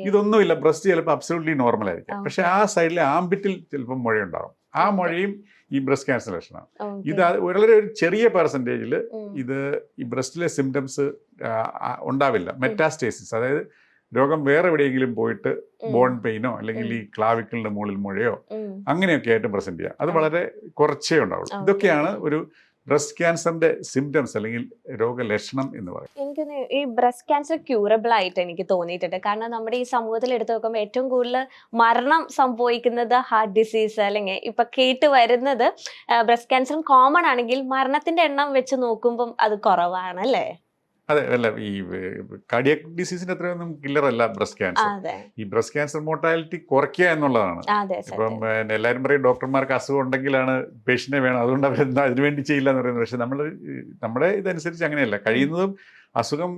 ഇതൊന്നുമില്ല, ബ്രസ്റ്റ് ചിലപ്പോൾ അബ്സല്യൂട്ട്ലി നോർമൽ ആയിരിക്കും, പക്ഷെ ആ സൈഡിലെ ആംബിറ്റിൽ ചിലപ്പോൾ മുഴയുണ്ടാകും. ആ മുഴയും ഈ ബ്രസ്റ്റ് ക്യാൻസർ ലക്ഷണമാണ്. ഇത് വളരെ ഒരു ചെറിയ പെർസെൻറ്റേജിൽ ഇത് ഈ ബ്രസ്റ്റിലെ സിംറ്റംസ് ഉണ്ടാവില്ല. മെറ്റാസ്റ്റേസിസ്, അതായത് രോഗം വേറെ എവിടെയെങ്കിലും പോയിട്ട് ബോൺ പെയിനോ അല്ലെങ്കിൽ ഈ ക്ലാവിക്കലിന്റെ മുകളിൽ മുഴയോ അങ്ങനെയൊക്കെ ആയിട്ട് പ്രസന്റ് ചെയ്യാം. അത് വളരെ കുറച്ചേ ഉണ്ടാവുള്ളൂ. ഇതൊക്കെയാണ് ഒരു ബ്രസ്റ്റ് ക്യാൻസറിന്റെ സിംറ്റംസ് അല്ലെങ്കിൽ രോഗലക്ഷണം എന്ന് പറയും. എനിക്ക് ഈ ബ്രസ്റ്റ് ക്യാൻസർ ക്യൂറബിൾ ആയിട്ട് എനിക്ക് തോന്നിയിട്ടുണ്ട്. കാരണം നമ്മുടെ ഈ സമൂഹത്തിൽ എടുത്തു നോക്കുമ്പോൾ ഏറ്റവും കൂടുതൽ മരണം സംഭവിക്കുന്നത് ഹാർട്ട് ഡിസീസ്, അല്ലെങ്കിൽ ഇപ്പൊ കേട്ട് വരുന്നത് ബ്രസ്റ്റ് ക്യാൻസറും കോമൺ ആണെങ്കിൽ മരണത്തിന്റെ എണ്ണം വെച്ച് നോക്കുമ്പോൾ അത് കുറവാണ് അല്ലേ? അതെ, അല്ല ഈ കാർഡിയാക് ഡിസീസിന്റെ അത്രയൊന്നും കില്ലർ അല്ല ബ്രസ്റ്റ് ക്യാൻസർ. ഈ ബ്രസ്റ്റ് ക്യാൻസർ മോർട്ടാലിറ്റി കുറയ്ക്കുക എന്നുള്ളതാണ്. ഇപ്പം എല്ലാവരും പറയും ഡോക്ടർമാർക്ക് അസുഖം ഉണ്ടെങ്കിലാണ് പേഷ്യന്റിനെ വേണം, അതുകൊണ്ട് അവരെന്താ അതിനുവേണ്ടി ചെയ്യില്ല എന്ന് പറയുന്നത്. പക്ഷെ നമ്മുടെ ഇതനുസരിച്ച് അങ്ങനെയല്ല, കഴിയുന്നതും അസുഖം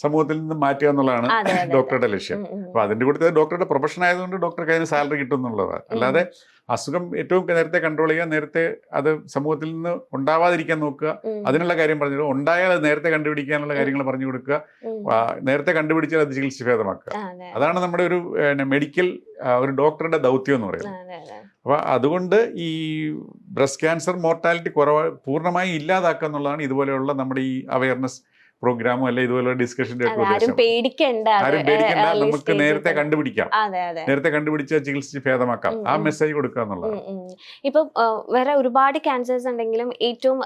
സമൂഹത്തിൽ നിന്ന് മാറ്റുക എന്നുള്ളതാണ് ഡോക്ടറുടെ ലക്ഷ്യം. അപ്പൊ അതിന്റെ കൂടെ ഡോക്ടറുടെ പ്രൊഫഷൻ ആയതുകൊണ്ട് ഡോക്ടർക്ക് അതിന് സാലറി കിട്ടും എന്നുള്ളതാണ്. അല്ലാതെ അസുഖം ഏറ്റവും നേരത്തെ കൺട്രോൾ ചെയ്യുക, നേരത്തെ അത് സമൂഹത്തിൽ നിന്ന് ഉണ്ടാവാതിരിക്കാൻ നോക്കുക, അതിനുള്ള കാര്യം പറഞ്ഞു, ഉണ്ടായാൽ അത് നേരത്തെ കണ്ടുപിടിക്കാനുള്ള കാര്യങ്ങൾ പറഞ്ഞു കൊടുക്കുക, നേരത്തെ കണ്ടുപിടിച്ചാൽ അത് ചികിത്സ ഭേദമാക്കുക. അതാണ് നമ്മുടെ ഒരു മെഡിക്കൽ ഒരു ഡോക്ടറുടെ ദൗത്യം എന്ന് പറയുന്നത്. അപ്പൊ അതുകൊണ്ട് ഈ ബ്രസ്റ്റ് ക്യാൻസർ മോർട്ടാലിറ്റി പൂർണ്ണമായി ഇല്ലാതാക്കുക എന്നുള്ളതാണ് ഇതുപോലെയുള്ള നമ്മുടെ ഈ അവയർനെസ് പ്രോഗ്രാമും അല്ലെ ഇതുപോലെ ഡിസ്കഷന്റെ ഒക്കെ ഉദ്ദേശം. ആരും പേടിക്കണ്ട, നമുക്ക് നേരത്തെ കണ്ടുപിടിക്കാം, നേരത്തെ കണ്ടുപിടിച്ച ചികിത്സിച്ച് ഭേദമാക്കാം, ആ മെസ്സേജ് കൊടുക്കുക എന്നുള്ളതാണ്. ഇപ്പൊ വേറെ ഒരുപാട് ക്യാൻസേഴ്സ് ഉണ്ടെങ്കിലും ഏറ്റവും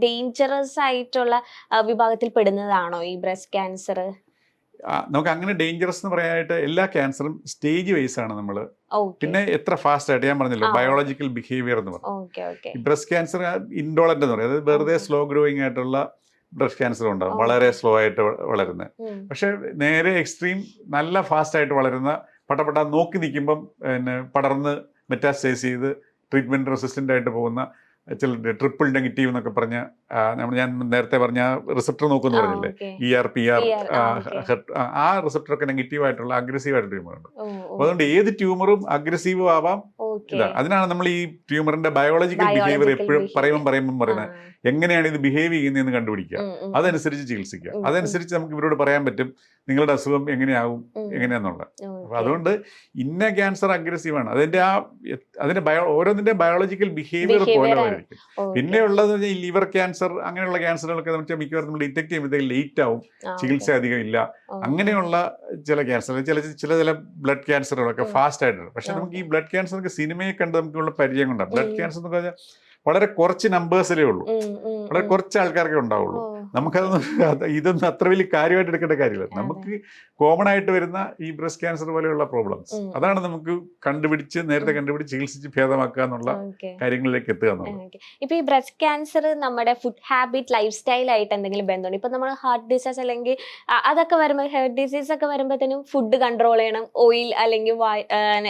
ഡേഞ്ചറസ് ആയിട്ടുള്ള വിഭാഗത്തിൽ പെടുന്നതാണോ ഈ ബ്രസ്റ്റ് ക്യാൻസർ? നമുക്ക് അങ്ങനെ ഡേഞ്ചറസ് എന്ന് പറയാനായിട്ട് എല്ലാ ക്യാൻസറും സ്റ്റേജ് വൈസ് ആണ് നമ്മൾ. പിന്നെ എത്ര ഫാസ്റ്റ് ആയിട്ട്, ഞാൻ പറഞ്ഞല്ലോ ബയോളജിക്കൽ ബിഹേവിയർ എന്ന് പറഞ്ഞു. ബ്രസ്റ്റ് ക്യാൻസർ ഇൻഡോളന്റ് എന്ന് പറയും, അതായത് വെറുതെ സ്ലോ ഗ്രോയിങ് ആയിട്ടുള്ള ബ്രസ്റ്റ് ക്യാൻസർ ഉണ്ടാകും, വളരെ സ്ലോ ആയിട്ട് വളരുന്നത്. പക്ഷെ നേരെ എക്സ്ട്രീം നല്ല ഫാസ്റ്റ് ആയിട്ട് വളരുന്ന, പട്ട നോക്കി നിൽക്കുമ്പം പിന്നെ പടർന്ന് മെറ്റാസ്റ്റൈസ് ചെയ്ത് ട്രീറ്റ്മെന്റ് റെസിസ്റ്റന്റ് ആയിട്ട് പോകുന്ന ചില ട്രിപ്പിൾ നെഗറ്റീവ് എന്നൊക്കെ പറഞ്ഞ ഞാൻ നേരത്തെ പറഞ്ഞ റിസപ്റ്റർ നോക്കുമെന്ന് പറഞ്ഞില്ലേ, ER/PR, ആ റിസപ്റ്ററൊക്കെ നെഗറ്റീവ് ആയിട്ടുള്ള അഗ്രസീവ് ആയിട്ട് ട്യൂമറുണ്ട്. അപ്പൊ അതുകൊണ്ട് ഏത് ട്യൂമറും അഗ്രസീവ് ആവാം. അതിനാണ് നമ്മൾ ഈ ട്യൂമറിന്റെ ബയോളജിക്കൽ ബിഹേവിയർ എപ്പോഴും പറയുന്നത്, എങ്ങനെയാണ് ഇത് ബിഹേവ് ചെയ്യുന്നതെന്ന് കണ്ടുപിടിക്കുക, അതനുസരിച്ച് ചികിത്സിക്കുക. അതനുസരിച്ച് നമുക്ക് ഇവരോട് പറയാൻ പറ്റും നിങ്ങളുടെ അസുഖം എങ്ങനെയാവും എങ്ങനെയാന്നുള്ളത്. അപ്പൊ അതുകൊണ്ട് ഇന്ന ക്യാൻസർ അഗ്രസീവാണ്, അതിന്റെ ഓരോന്നിന്റെ ബയോളജിക്കൽ ബിഹേവിയർ പോലെ ആയിരിക്കും. പിന്നെ ഉള്ളത് ഈ ലിവർ ക്യാൻസർ അങ്ങനെയുള്ള ക്യാൻസറുകളൊക്കെ നമുക്ക് മിക്കവാറും നമ്മൾ ഡിറ്റക്ട് ചെയ്യുമ്പോഴത്തേക്ക് ലേറ്റ് ആവും, ചികിത്സ അധികം ഇല്ല. അങ്ങനെയുള്ള ചില ക്യാൻസർ, ചില ബ്ലഡ് ക്യാൻസറുകളൊക്കെ ഫാസ്റ്റ് ആയിട്ടുണ്ട്. പക്ഷെ നമുക്ക് ഈ ബ്ലഡ് ക്യാൻസർക്ക് സിനിമയെ കണ്ട് നമുക്കുള്ള പരിചയം കൊണ്ടാണ്. ബ്ലഡ് ക്യാൻസർ എന്ന് പറഞ്ഞാൽ വളരെ കുറച്ച് നമ്പേഴ്സിലേ ഉള്ളൂ, വളരെ കുറച്ച് ആൾക്കാർക്കേ ഉണ്ടാവുള്ളൂ. ഇതൊന്നും അത്ര വലിയ കാര്യമായിട്ട് എടുക്കേണ്ട കാര്യമില്ല. നമുക്ക് കോമൺ ആയിട്ട് വരുന്ന ഈ ബ്രസ്റ്റ് ക്യാൻസർ പോലെയുള്ള പ്രോബ്ലംസ്, അതാണ് നമുക്ക് നേരത്തെ കണ്ടുപിടിച്ച് ചികിത്സിച്ച് ഭേദമാക്കുക എന്നുള്ള കാര്യങ്ങളിലേക്ക് എത്തുക എന്നുള്ളത്. ഇപ്പൊ ഈ ബ്രസ്റ്റ് ക്യാൻസർ നമ്മുടെ ഫുഡ് ഹാബിറ്റ്, ലൈഫ് സ്റ്റൈൽ ആയിട്ട് എന്തെങ്കിലും ബന്ധമുണ്ട്? ഇപ്പൊ നമ്മൾ ഹാർട്ട് ഡിസീസ് അല്ലെങ്കിൽ അതൊക്കെ വരുമ്പോൾ, ഹെർട്ട് ഡിസീസ് ഒക്കെ വരുമ്പോഴത്തേനും ഫുഡ് കൺട്രോൾ ചെയ്യണം, ഓയിൽ അല്ലെങ്കിൽ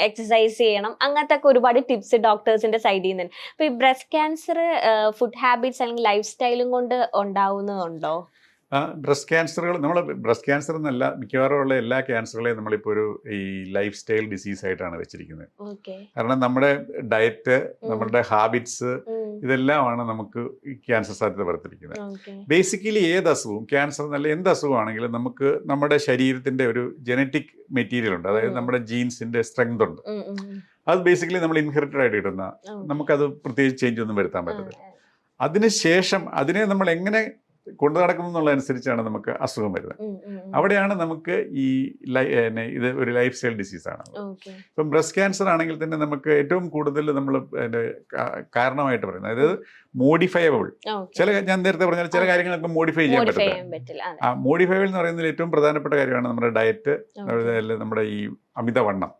എക്സസൈസ് ചെയ്യണം, അങ്ങനത്തെ ഒക്കെ ഒരുപാട് ടിപ്സ് ഡോക്ടേഴ്സിന്റെ സൈഡിൽ നിന്ന്. അപ്പൊ ഈ ബ്രസ്റ്റ് ക്യാൻസർ ഫുഡ് ഹാബിറ്റ്സ് അല്ലെങ്കിൽ ലൈഫ് സ്റ്റൈലും കൊണ്ട് ഉണ്ടാവുന്നതുണ്ടോ? ബ്രസ്റ്റ് ക്യാൻസർ എന്നല്ല, മിക്കവാറും ഉള്ള എല്ലാ ക്യാൻസറുകളെയും നമ്മളിപ്പോൾ ഒരു ഈ ലൈഫ് സ്റ്റൈൽ ഡിസീസ് ആയിട്ടാണ് വെച്ചിരിക്കുന്നത്. കാരണം നമ്മുടെ ഡയറ്റ്, നമ്മുടെ ഹാബിറ്റ്സ്, ഇതെല്ലാമാണ് നമുക്ക് ഈ ക്യാൻസർ സാധ്യത വർദ്ധിപ്പിക്കുന്നത്. ബേസിക്കലി ഏത് അസുഖവും, ക്യാൻസർ എന്നല്ല എന്ത് അസുഖമാണെങ്കിലും നമുക്ക് നമ്മുടെ ശരീരത്തിന്റെ ഒരു ജനറ്റിക് മെറ്റീരിയൽ ഉണ്ട്, അതായത് നമ്മുടെ ജീൻസിന്റെ സ്ട്രെങ്ത് ഉണ്ട്. അത് ബേസിക്കലി നമ്മൾ ഇൻഹെറിറ്റഡ് ആയിട്ട് കിട്ടുന്ന, നമുക്കത് പ്രത്യേകിച്ച് ചേഞ്ച് ഒന്നും വരുത്താൻ പറ്റത്തില്ല. അതിനുശേഷം അതിനെ നമ്മൾ എങ്ങനെ കൊണ്ടു നടക്കുന്നു എന്നുള്ളതനുസരിച്ചാണ് നമുക്ക് അസുഖം വരുന്നത്. അവിടെയാണ് നമുക്ക് ഈ ഇത് ഒരു ലൈഫ് സ്റ്റൈൽ ഡിസീസാണ്. ഇപ്പം ബ്രസ്റ്റ് ക്യാൻസർ ആണെങ്കിൽ തന്നെ നമുക്ക് ഏറ്റവും കൂടുതൽ നമ്മൾ കാരണമായിട്ട് പറയുന്നത്, അതായത് മോഡിഫയബിൾ, ഞാൻ നേരത്തെ പറഞ്ഞാൽ ചില കാര്യങ്ങളൊക്കെ മോഡിഫൈ ചെയ്യാൻ പറ്റില്ല. ആ മോഡിഫയബിൾ എന്ന് പറയുന്നതിൽ ഏറ്റവും പ്രധാനപ്പെട്ട കാര്യമാണ് നമ്മുടെ ഡയറ്റ്, നമ്മുടെ ഈ അമിതവണ്ണം.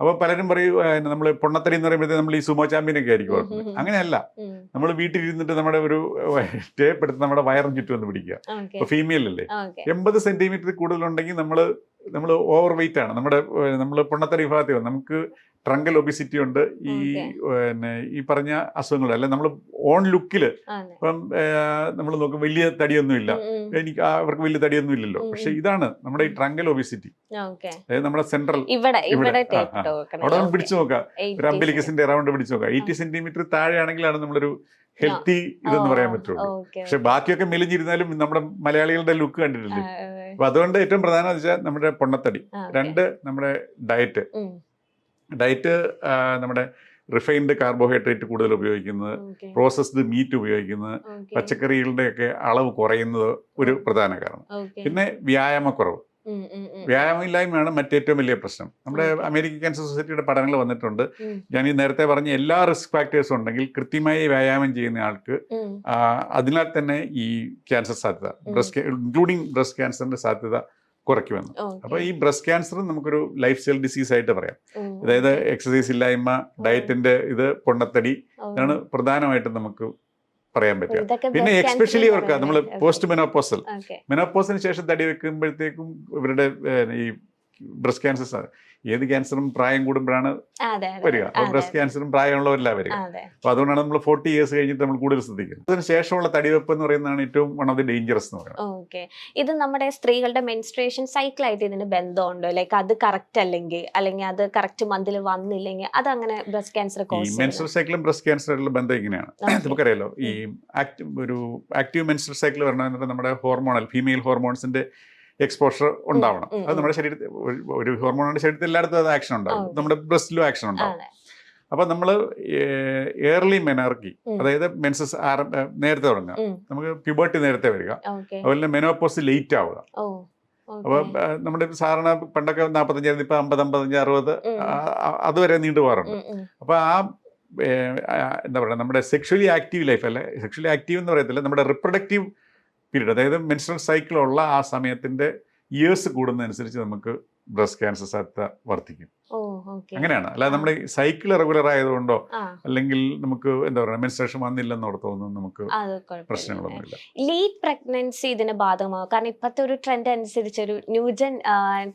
അപ്പൊ പലരും പറയും നമ്മൾ പൊണ്ണത്തടി എന്ന് പറയുമ്പോഴത്തേക്ക് നമ്മൾ ഈ സുമോ ചാമ്പ്യനൊക്കെ ആയിരിക്കും ഓർക്കുന്നത്. അങ്ങനെയല്ല, നമ്മൾ വീട്ടിലിരുന്നിട്ട് നമ്മുടെ ഒരു ടേപ്പ് എടുത്ത് നമ്മുടെ വയറും ചുറ്റും ഒന്ന് പിടിക്കുക. ഇപ്പൊ ഫീമെയിൽ അല്ലേ, 80 സെന്റിമീറ്റർ കൂടുതലുണ്ടെങ്കിൽ നമ്മൾ ഓവർ വെയിറ്റ് ആണ്. നമ്മൾ പൊണ്ണത്തടി വിഭാഗത്തിൽ വന്ന് നമുക്ക് ട്രങ്കൽ ഒബിസിറ്റി ഉണ്ട്, ഈ പറഞ്ഞ അസുഖങ്ങൾ അല്ലെ. നമ്മൾ ഓൺ ലുക്കില് ഇപ്പം നമ്മൾ നോക്കും വലിയ തടിയൊന്നും ഇല്ല, അവർക്ക് വലിയ തടിയൊന്നും ഇല്ലല്ലോ. പക്ഷെ ഇതാണ് നമ്മുടെ ഈ ട്രങ്കൽ ഒബിസിറ്റി, അതായത് നമ്മുടെ സെൻട്രൽ അവിടെ നമ്മൾ പിടിച്ചു നോക്കാം, ഒരു അംബിലിക്കസിന്റെ അറൗണ്ട് പിടിച്ചു നോക്കാം. 80 സെന്റിമീറ്റർ താഴെയാണെങ്കിലാണ് നമ്മളൊരു ഹെൽത്തി ഇതെന്ന് പറയാൻ പറ്റുള്ളൂ. പക്ഷെ ബാക്കിയൊക്കെ മെലിഞ്ഞിരുന്നാലും നമ്മുടെ മലയാളികളുടെ ലുക്ക് കണ്ടിട്ടില്ലേ. അപ്പൊ അതുകൊണ്ട് ഏറ്റവും പ്രധാനം എന്ന് വെച്ചാൽ നമ്മുടെ പൊണ്ണത്തടി. 2 നമ്മുടെ ഡയറ്റ് നമ്മുടെ റിഫൈൻഡ് കാർബോഹൈഡ്രേറ്റ് കൂടുതൽ ഉപയോഗിക്കുന്നത്, പ്രോസസ്ഡ് മീറ്റ് ഉപയോഗിക്കുന്നത്, പച്ചക്കറികളുടെയൊക്കെ അളവ് കുറയുന്നത് ഒരു പ്രധാന കാരണം. പിന്നെ വ്യായാമക്കുറവ്, വ്യായാമമില്ലായ്മയാണ് മറ്റേറ്റവും വലിയ പ്രശ്നം. നമ്മുടെ അമേരിക്കൻ ക്യാൻസർ സൊസൈറ്റിയുടെ പഠനങ്ങൾ വന്നിട്ടുണ്ട്. ഞാൻ ഈ നേരത്തെ പറഞ്ഞ എല്ലാ റിസ്ക് ഫാക്ടേഴ്സും ഉണ്ടെങ്കിൽ കൃത്യമായി വ്യായാമം ചെയ്യുന്ന ആൾക്ക് അതിനാൽ തന്നെ ഈ ക്യാൻസർ സാധ്യത, ഇൻക്ലൂഡിങ് ബ്രസ്റ്റ് ക്യാൻസറിന്റെ സാധ്യത കുറയ്ക്കുമെന്ന്. അപ്പൊ ഈ ബ്രസ്റ്റ് ക്യാൻസർ നമുക്കൊരു ലൈഫ് സ്റ്റൈൽ ഡിസീസ് ആയിട്ട് പറയാം. അതായത് എക്സസൈസ് ഇല്ലായ്മ, ഡയറ്റിന്റെ പൊണ്ണത്തടി, ഇതാണ് പ്രധാനമായിട്ടും നമുക്ക് പറയാൻ പറ്റുക. പിന്നെ എക്സ്പെഷ്യലി അവർക്ക് നമ്മൾ പോസ്റ്റ് മെനോപോസിന് ശേഷം തടി വെക്കുമ്പോഴത്തേക്കും ഇവരുടെ ഈ ബ്രസ്റ്റ് ക്യാൻസർ, ഏത് ക്യാൻസറും പ്രായം കൂടുമ്പോഴാണ് വരിക. അപ്പോൾ ബ്രസ്റ്റ് ക്യാൻസറും പ്രായമുള്ളവരല്ല വരിക. അപ്പൊ അതുകൊണ്ടാണ് നമ്മൾ 40 ഇയേഴ്സ് കഴിഞ്ഞിട്ട് നമ്മൾ കൂടുതൽ ശ്രദ്ധിക്കുന്നത്. അതിന് ശേഷമുള്ള തടിവെപ്പ് എന്ന് പറയുന്നതാണ് ഏറ്റവും വൺ ഓഫ് ദി ഡേഞ്ചറസ് എന്ന് പറയുന്നത്. ഇത് നമ്മുടെ സ്ത്രീകളുടെ മെൻസ്ട്രേഷൻ സൈക്കിൾ ആയിട്ട് ഇതിന് ബന്ധമുണ്ടോ? ലൈക്ക് അത് കറക്റ്റ് അല്ലെങ്കിൽ അത് കറക്റ്റ് മന്തിൽ വന്നില്ലെങ്കിൽ അത് അങ്ങനെ ബ്രസ്റ്റ് ക്യാൻസർ ഈ മെൻസ്ട്രൽ സൈക്കിളും ബ്രസ്റ്റ് ക്യാൻസറിലുള്ള ബന്ധം ഇങ്ങനെയാണ്. നമുക്കറിയാലോ, ഈ ആക്റ്റീവ് മെൻസ്ട്രൽ സൈക്കിൾ വരണമെന്നുണ്ടെങ്കിൽ നമ്മുടെ ഫീമെയിൽ ഹോർമോൺസിന്റെ എക്സ്പോഷർ ഉണ്ടാവണം. അത് നമ്മുടെ ശരീരത്തിൽ ഒരു ഹോർമോണിന്റെ ശരീരത്തിൽ എല്ലായിടത്തും അത് ആക്ഷൻ ഉണ്ടാവും. നമ്മുടെ ബ്രസ്റ്റിലും ആക്ഷൻ ഉണ്ടാവും. അപ്പൊ നമ്മൾ ഏർലി മെനാർക്കി, അതായത് മെൻസസ് നേരത്തെ തുടങ്ങുക, നമുക്ക് പ്യൂബർട്ടി നേരത്തെ വരിക, അതുപോലെ മെനോപോസ് ലേറ്റ് ആവുക. അപ്പൊ നമ്മുടെ സാധാരണ പണ്ടൊക്കെ 45, ഇപ്പൊ 50, 55, 60 അതുവരെ നീണ്ടു പോകാറുണ്ട്. അപ്പൊ എന്താ പറയുക, നമ്മുടെ സെക്ഷലി ആക്റ്റീവ് ലൈഫ്, അല്ലെ സെക്ഷലി ആക്റ്റീവ് എന്ന് പറയത്തില്ല, നമ്മുടെ റിപ്രൊഡക്റ്റീവ് പീരീഡ്, അതായത് മെൻസ്ട്രൽ സൈക്കിളുള്ള ആ സമയത്തിന്റെ ഇയേഴ്സ് കൂടുന്നതനുസരിച്ച് നമുക്ക് ബ്രസ്റ്റ് ക്യാൻസർ സാധ്യത വർദ്ധിക്കും. അങ്ങനെയാണ്. അല്ലാതെ നമ്മുടെ സൈക്കിൾ റെഗുലർ ആയതുകൊണ്ടോ അല്ലെങ്കിൽ നമുക്ക് എന്താ പറയുക മെൻസ്ട്രേഷൻ വന്നില്ലെന്നോർത്തോന്നും നമുക്ക് പ്രശ്നങ്ങളൊന്നുമില്ല. ലേറ്റ് പ്രഗ്നൻസി ഇതിന് ബാധകമാകും. കാരണം ഇപ്പോഴത്തെ ഒരു ട്രെൻഡ് അനുസരിച്ച്, ഒരു ന്യൂജൻ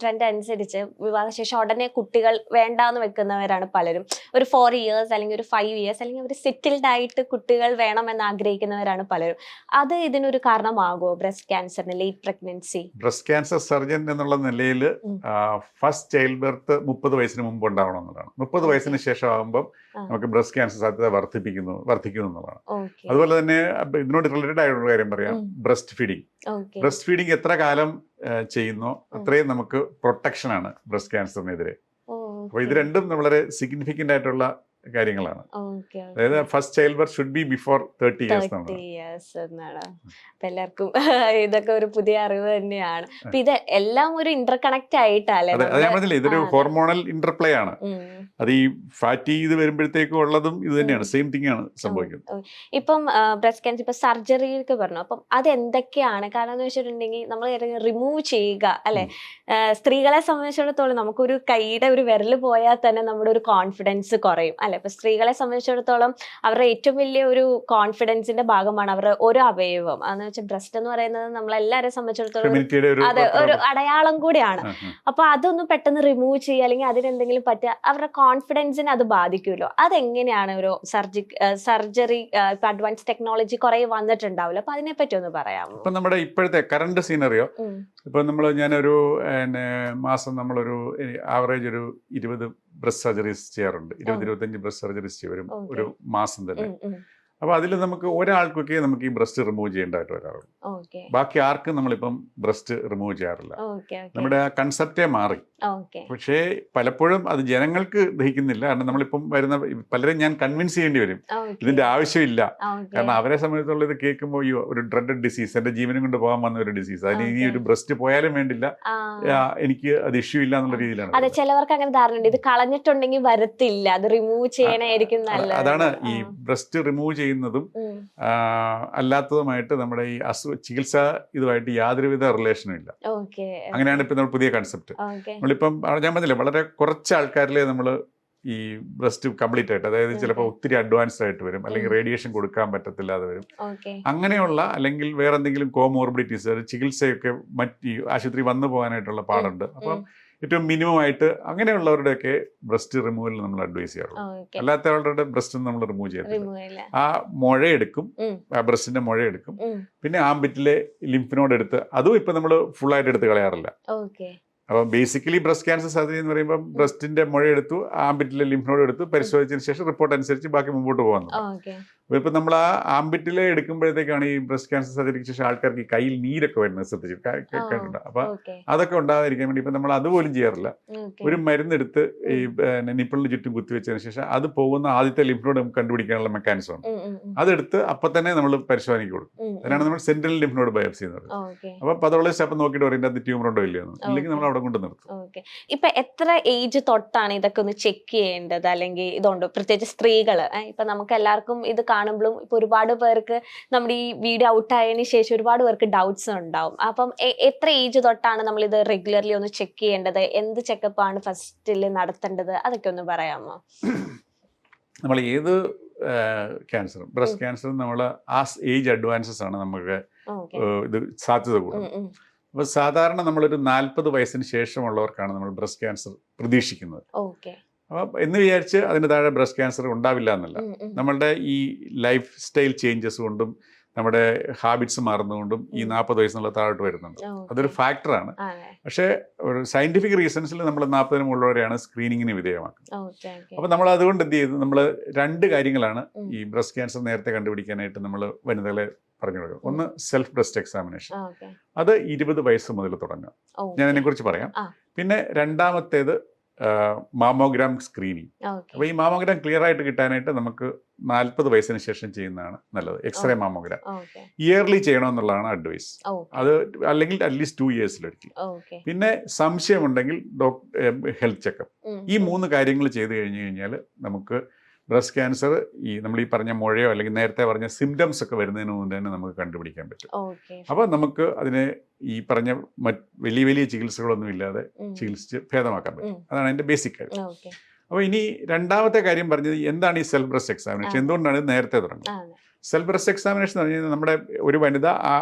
ട്രെൻഡ് അനുസരിച്ച് വിവാഹശേഷം ഉടനെ കുട്ടികൾ വേണ്ടാന്ന് വെക്കുന്നവരാണ് പലരും. ഒരു 4 ഇയേഴ്സ് അല്ലെങ്കിൽ ഒരു 5 ഇയേഴ്സ് അല്ലെങ്കിൽ ഒരു സെറ്റിൽഡ് ആയിട്ട് കുട്ടികൾ വേണമെന്ന് ആഗ്രഹിക്കുന്നവരാണ് പലരും. അത് ഇതിനൊരു കാരണമാകുമോ ബ്രസ്റ്റ് ക്യാൻസറിന്, late pregnancy? Breast cancer surgeon എന്നുള്ള നിലയിൽ ഫസ്റ്റ് ചൈൽഡ് ബർത്ത് 30 വയസ്സിന് മുമ്പ് ഉണ്ടാവണം എന്നുള്ളതാണ്. 30 വയസ്സിന് ശേഷം ആകുമ്പോൾ നമുക്ക് ബ്രസ്റ്റ് ക്യാൻസർ സാധ്യത വർദ്ധിക്കുന്നു എന്നുള്ളതാണ്. അതുപോലെ തന്നെ ഇതിനോട് റിലേറ്റഡ് ആയിട്ടുള്ള കാര്യം പറയാം, ബ്രസ്റ്റ് ഫീഡിങ് എത്ര കാലം ചെയ്യുന്നോ അത്രയും നമുക്ക് പ്രൊട്ടക്ഷൻ ആണ് ബ്രസ്റ്റ് ക്യാൻസറിനെതിരെ. അപ്പൊ ഇത് രണ്ടും വളരെ സിഗ്നിഫിക്കന്റ് ആയിട്ടുള്ള കാര്യങ്ങളാണ്. അതായത് first child birth should be before 30 years എന്നാണ്. അപ്പൊ എല്ലാവർക്കും ഇതൊക്കെ ഒരു പുതിയ അറിവ് തന്നെയാണ്. അപ്പൊ ഇത് എല്ലാം ഒരു ഇന്റർ കണക്ട് ആയിട്ടല്ലേ? ഞാൻ പറഞ്ഞില്ലേ, ഇതൊരു ഹോർമോണൽ ഇന്റർപ്ലേ ആണ്. അത് ഈ ഫാറ്റി ഇത് വരുമ്പോഴത്തേക്കും ഉള്ളതും ഇത് തന്നെയാണ്, സെയിം തിങ് ആണ് സംഭവിക്കുന്നത്. ഇപ്പം ബ്രസ്റ്റ് ക്യാൻസർ ഇപ്പൊ സർജറിക്ക് പറഞ്ഞു, അപ്പം അത് എന്തൊക്കെയാണ്? കാരണം എന്ന് വെച്ചിട്ടുണ്ടെങ്കിൽ നമ്മൾ റിമൂവ് ചെയ്യുക അല്ലെ, സ്ത്രീകളെ സംബന്ധിച്ചിടത്തോളം നമുക്കൊരു കൈയുടെ ഒരു വിരൽ പോയാൽ തന്നെ നമ്മുടെ ഒരു കോൺഫിഡൻസ് കുറയും അല്ലെ. ഇപ്പൊ സ്ത്രീകളെ സംബന്ധിച്ചിടത്തോളം അവരുടെ ഏറ്റവും വലിയ ഒരു കോൺഫിഡൻസിന്റെ ഭാഗമാണ് അവരുടെ ഓരോ അവയവം. അതെന്ന് വെച്ചാൽ ബ്രസ്റ്റ് എന്ന് പറയുന്നത് നമ്മളെല്ലാവരെയും സംബന്ധിച്ചിടത്തോളം അത് ഒരു അടയാളം കൂടിയാണ്. അപ്പൊ അതൊന്നും പെട്ടെന്ന് റിമൂവ് ചെയ്യുക അല്ലെങ്കിൽ അതിനെന്തെങ്കിലും പറ്റുക, അവരുടെ കോൺഫിഡൻസിനെ അത് ബാധിക്കുമല്ലോ. അതെങ്ങനെയാണ് ഒരു സർജറി, ഇപ്പൊ അഡ്വാൻസ് ടെക്നോളജി കുറെ വന്നിട്ടുണ്ടാവില്ല, അപ്പൊ അതിനെ പറ്റി ഒന്ന് പറയാമോ? ഇപ്പൊ നമ്മുടെ ഇപ്പോഴത്തെ കറണ്ട് സീനറിയോ, ഇപ്പൊ ഞാനൊരു മാസം നമ്മളൊരു ആവറേജ് ഒരു 20 ബ്രസ്റ്റ് സർജറീസ് ചെയ്യാറുണ്ട്. 20-25 ബ്രസ്റ്റ് സർജറീസ് ചെയ്യും ഒരു മാസം തന്നെ. അപ്പൊ അതിൽ നമുക്ക് ഒരാൾക്കൊക്കെ നമുക്ക് ഈ ബ്രസ്റ്റ് റിമൂവ് ചെയ്യേണ്ടതായിട്ട് വരാറുള്ളൂ. ബാക്കി ആർക്കും നമ്മളിപ്പം ബ്രസ്റ്റ് റിമൂവ് ചെയ്യാറില്ല. നമ്മുടെ ആ കൺസെപ്റ്റേ മാറി. പക്ഷേ പലപ്പോഴും അത് ജനങ്ങൾക്ക് ദഹിക്കുന്നില്ല. കാരണം നമ്മളിപ്പം വരുന്ന പലരും ഞാൻ കൺവിൻസ് ചെയ്യേണ്ടി വരും ഇതിന്റെ ആവശ്യമില്ല. കാരണം അവരെ സംബന്ധിച്ചുള്ള ഇത് കേൾക്കുമ്പോൾ ഒരു ഡ്രഡ് ഡിസീസ്, എന്റെ ജീവനും കൊണ്ട് പോകാൻ വന്ന ഒരു ഡിസീസ്, അതിന് ഇനി ഒരു ബ്രസ്റ്റ് പോയാലും വേണ്ടില്ല, എനിക്ക് അത് ഇഷ്യൂ ഇല്ല എന്നുള്ള രീതിയിലാണ്. അതെ, ചിലവർക്ക് അങ്ങനെ ധാരണ, ഇത് കളഞ്ഞിട്ടുണ്ടെങ്കിൽ വരത്തില്ല, അത് റിമൂവ് ചെയ്യണായിരിക്കും നല്ലത്. അതാണ് ഈ ബ്രസ്റ്റ് റിമൂവ് ചെയ്യുന്നതും അല്ലാത്തതുമായിട്ട് നമ്മുടെ ഈ ചികിത്സ ഇതുമായിട്ട് യാതൊരുവിധ റിലേഷനും ഇല്ല. അങ്ങനെയാണ് ഇപ്പൊ നമ്മൾ പുതിയ കൺസെപ്റ്റ്. നമ്മളിപ്പം ഞാൻ പറഞ്ഞില്ലേ, വളരെ കുറച്ച് ആൾക്കാരിലെ നമ്മൾ ഈ ബ്രസ്റ്റ് കംപ്ലീറ്റ് ആയിട്ട്, അതായത് ചിലപ്പോൾ ഒത്തിരി അഡ്വാൻസ്ഡ് ആയിട്ട് വരും, അല്ലെങ്കിൽ റേഡിയേഷൻ കൊടുക്കാൻ പറ്റത്തില്ലാതെ വരും, അങ്ങനെയുള്ള അല്ലെങ്കിൽ വേറെ എന്തെങ്കിലും കോമോർബിഡിറ്റീസ്, ചികിത്സയൊക്കെ മറ്റ് ആശുപത്രി വന്നു പോകാനായിട്ടുള്ള പാടുണ്ട്. അപ്പം ഏറ്റവും മിനിമം ആയിട്ട് അങ്ങനെയുള്ളവരുടെയൊക്കെ ബ്രസ്റ്റ് റിമൂവൽ നമ്മൾ അഡ്വൈസ് ചെയ്യാറുള്ളൂ. അല്ലാത്ത ആളുടെ ബ്രസ്റ്റ് നമ്മൾ റിമൂവ് ചെയ്യത്തില്ല. ആ മുഴയെടുക്കും, ആ ബ്രസ്റ്റിന്റെ മുഴയെടുക്കും, പിന്നെ ആംബിറ്റിലെ ലിംഫ് നോഡ് എടുത്ത്, അതും ഇപ്പൊ നമ്മൾ ഫുൾ ആയിട്ട് എടുത്ത് കളയാറില്ല. അപ്പം ബേസിക്കലി ബ്രസ്റ്റ് ക്യാൻസർ സർജറി എന്ന് പറയുമ്പോൾ ബ്രസ്റ്റിന്റെ മുഴയെടുത്തു, ആംബിറ്റിലെ ലിംഫ് നോഡ് എടുത്ത് പരിശോധിച്ചതിന് ശേഷം റിപ്പോർട്ട് അനുസരിച്ച് ബാക്കി മുമ്പോട്ട് പോകുന്നത്. ഇപ്പൊ നമ്മൾ ആ ആംബിറ്റിലെ എടുക്കുമ്പോഴത്തേക്കാണ് ഈ ബ്രസ്റ്റ് ക്യാൻസർ സർജറിക്ക് ശേഷം ആൾക്കാർക്ക് ഈ കയ്യിൽ നീരൊക്കെ വരുന്നത് ശ്രദ്ധിച്ചിട്ടുണ്ട്. അപ്പൊ അതൊക്കെ ഉണ്ടാകാതിരിക്കാൻ വേണ്ടി ഇപ്പൊ നമ്മൾ അതുപോലും ചെയ്യാറില്ല. ഒരു മരുന്നെടുത്ത് ഈ നിപ്പിളിന് ചുറ്റും കുത്തിവെച്ചതിന് ശേഷം അത് പോകുന്ന ആദ്യത്തെ ലിംഫ് നോഡ് നമുക്ക് കണ്ടുപിടിക്കാനുള്ള മെക്കാനിസം ഉണ്ട്. അതെടുത്ത് അപ്പൊ തന്നെ നമ്മൾ പരിശോധനയ്ക്ക് കൊടുക്കും. അതിനാണ് നമ്മൾ സെൻട്രൽ ലിംഫ് നോഡ് ബയോപ്സി എന്ന് പറയുന്നത്. അപ്പൊ പതോളജിസ്റ്റ് അപ്പം നോക്കിയിട്ട് പറയും അത് ട്യൂമർ ഉണ്ടോ ഇല്ലയോ, ഇല്ലെങ്കിൽ നമ്മൾ അവിടെ കൊണ്ട് നിർത്തും. ഇപ്പൊ എത്ര ഏജ് തൊട്ടാണ് ഇതൊക്കെ ഒന്ന് ചെക്ക് ചെയ്യേണ്ടത്, അല്ലെങ്കിൽ ഇതുണ്ടോ പ്രത്യേകിച്ച് സ്ത്രീകള്? ഇപ്പൊ നമുക്ക് എല്ലാവർക്കും ഇത് കാണുമ്പോഴും ഇപ്പൊ ഒരുപാട് പേർക്ക് നമ്മുടെ ഈ വീഡിയോ ഔട്ട് ആയതിനു ശേഷം ഒരുപാട് പേർക്ക് ഡൗട്ട്സ് ഉണ്ടാവും. അപ്പം എത്ര ഏജ് തൊട്ടാണ് നമ്മൾ ഇത് റെഗുലർലി ഒന്ന് ചെക്ക് ചെയ്യേണ്ടത്, എന്ത് ചെക്കപ്പ് ആണ് ഫസ്റ്റിൽ നടത്തേണ്ടത്, അതൊക്കെ ഒന്ന് പറയാമോ? നമ്മൾ ഏത് ക്യാൻസറും, ബ്രസ്റ്റ് ക്യാൻസറും നമ്മൾ ആ ഏജ് അഡ്വാൻസസ് ആണ് നമുക്ക് ഇത് സാധ്യത കൂടുന്നത്. അപ്പോൾ സാധാരണ നമ്മളൊരു 40 വയസ്സിന് ശേഷമുള്ളവർക്കാണ് നമ്മൾ ബ്രസ്റ്റ് ക്യാൻസർ പ്രതീക്ഷിക്കുന്നത്. അപ്പം എന്ന് വിചാരിച്ച് അതിന് താഴെ ബ്രസ്റ്റ് ക്യാൻസർ ഉണ്ടാവില്ല എന്നല്ല. നമ്മളുടെ ഈ ലൈഫ് സ്റ്റൈൽ ചേഞ്ചസ് കൊണ്ടും നമ്മുടെ ഹാബിറ്റ്സ് മാറുന്നതുകൊണ്ടും ഈ 40 വയസ്സിനുള്ള താഴോട്ട് വരുന്നുണ്ട്. അതൊരു ഫാക്ടറാണ്. പക്ഷേ ഒരു സയന്റിഫിക് റീസൺസിൽ നമ്മൾ 40-ന് മുകളിലുള്ളവരെയാണ് സ്ക്രീനിങ്ങിന് വിധേയമാക്കുന്നത്. അപ്പോൾ നമ്മൾ അതുകൊണ്ട് എന്ത് ചെയ്തു, നമ്മൾ 2 കാര്യങ്ങളാണ് ഈ ബ്രസ്റ്റ് ക്യാൻസർ നേരത്തെ കണ്ടുപിടിക്കാനായിട്ട് നമ്മൾ വനിതകളെ പറഞ്ഞു കൊടുക്കും. ഒന്ന് സെൽഫ് ബ്രസ്റ്റ് എക്സാമിനേഷൻ, അത് 20 വയസ്സ് മുതൽ തുടങ്ങുക. ഞാൻ അതിനെക്കുറിച്ച് പറയാം. പിന്നെ രണ്ടാമത്തേത് മാമോഗ്രാം സ്ക്രീനിങ്. അപ്പോൾ ഈ മാമോഗ്രാം ക്ലിയർ ആയിട്ട് കിട്ടാനായിട്ട് നമുക്ക് 40 വയസ്സിന് ശേഷം ചെയ്യുന്നതാണ് നല്ലത്. എക്സ്റേ മാമോഗ്രാം ഇയർലി ചെയ്യണമെന്നുള്ളതാണ് അഡ്വൈസ്. അത് അല്ലെങ്കിൽ അറ്റ്ലീസ്റ്റ് 2 ഇയേഴ്സിലൊരിക്കൽ. പിന്നെ സംശയമുണ്ടെങ്കിൽ ഹെൽത്ത് ചെക്കപ്പ്. ഈ 3 കാര്യങ്ങൾ ചെയ്തു കഴിഞ്ഞു കഴിഞ്ഞാൽ നമുക്ക് ബ്രസ്റ്റ് ക്യാൻസർ ഈ നമ്മൾ ഈ പറഞ്ഞ മുഴയോ അല്ലെങ്കിൽ നേരത്തെ പറഞ്ഞ സിംറ്റംസ് ഒക്കെ വരുന്നതിന് മുമ്പ് തന്നെ നമുക്ക് കണ്ടുപിടിക്കാൻ പറ്റും. അപ്പോൾ നമുക്ക് അതിനെ ഈ പറഞ്ഞ വലിയ വലിയ ചികിത്സകളൊന്നും ഇല്ലാതെ ചികിത്സിച്ച് ഭേദമാക്കാൻ പറ്റും. അതാണ് അതിന്റെ ബേസിക് കാര്യം. അപ്പോൾ ഇനി രണ്ടാമത്തെ കാര്യം പറഞ്ഞത് എന്താണ് ഈ സെൽഫ് ബ്രസ്റ്റ് എക്സാമിനേഷൻ, എന്തുകൊണ്ടാണ് ഇത് നേരത്തെ തുടങ്ങുന്നത്? സെൽഫ് ബ്രസ്റ്റ് എക്സാമിനേഷൻ എന്ന് പറഞ്ഞാൽ നമ്മുടെ ഒരു വനിത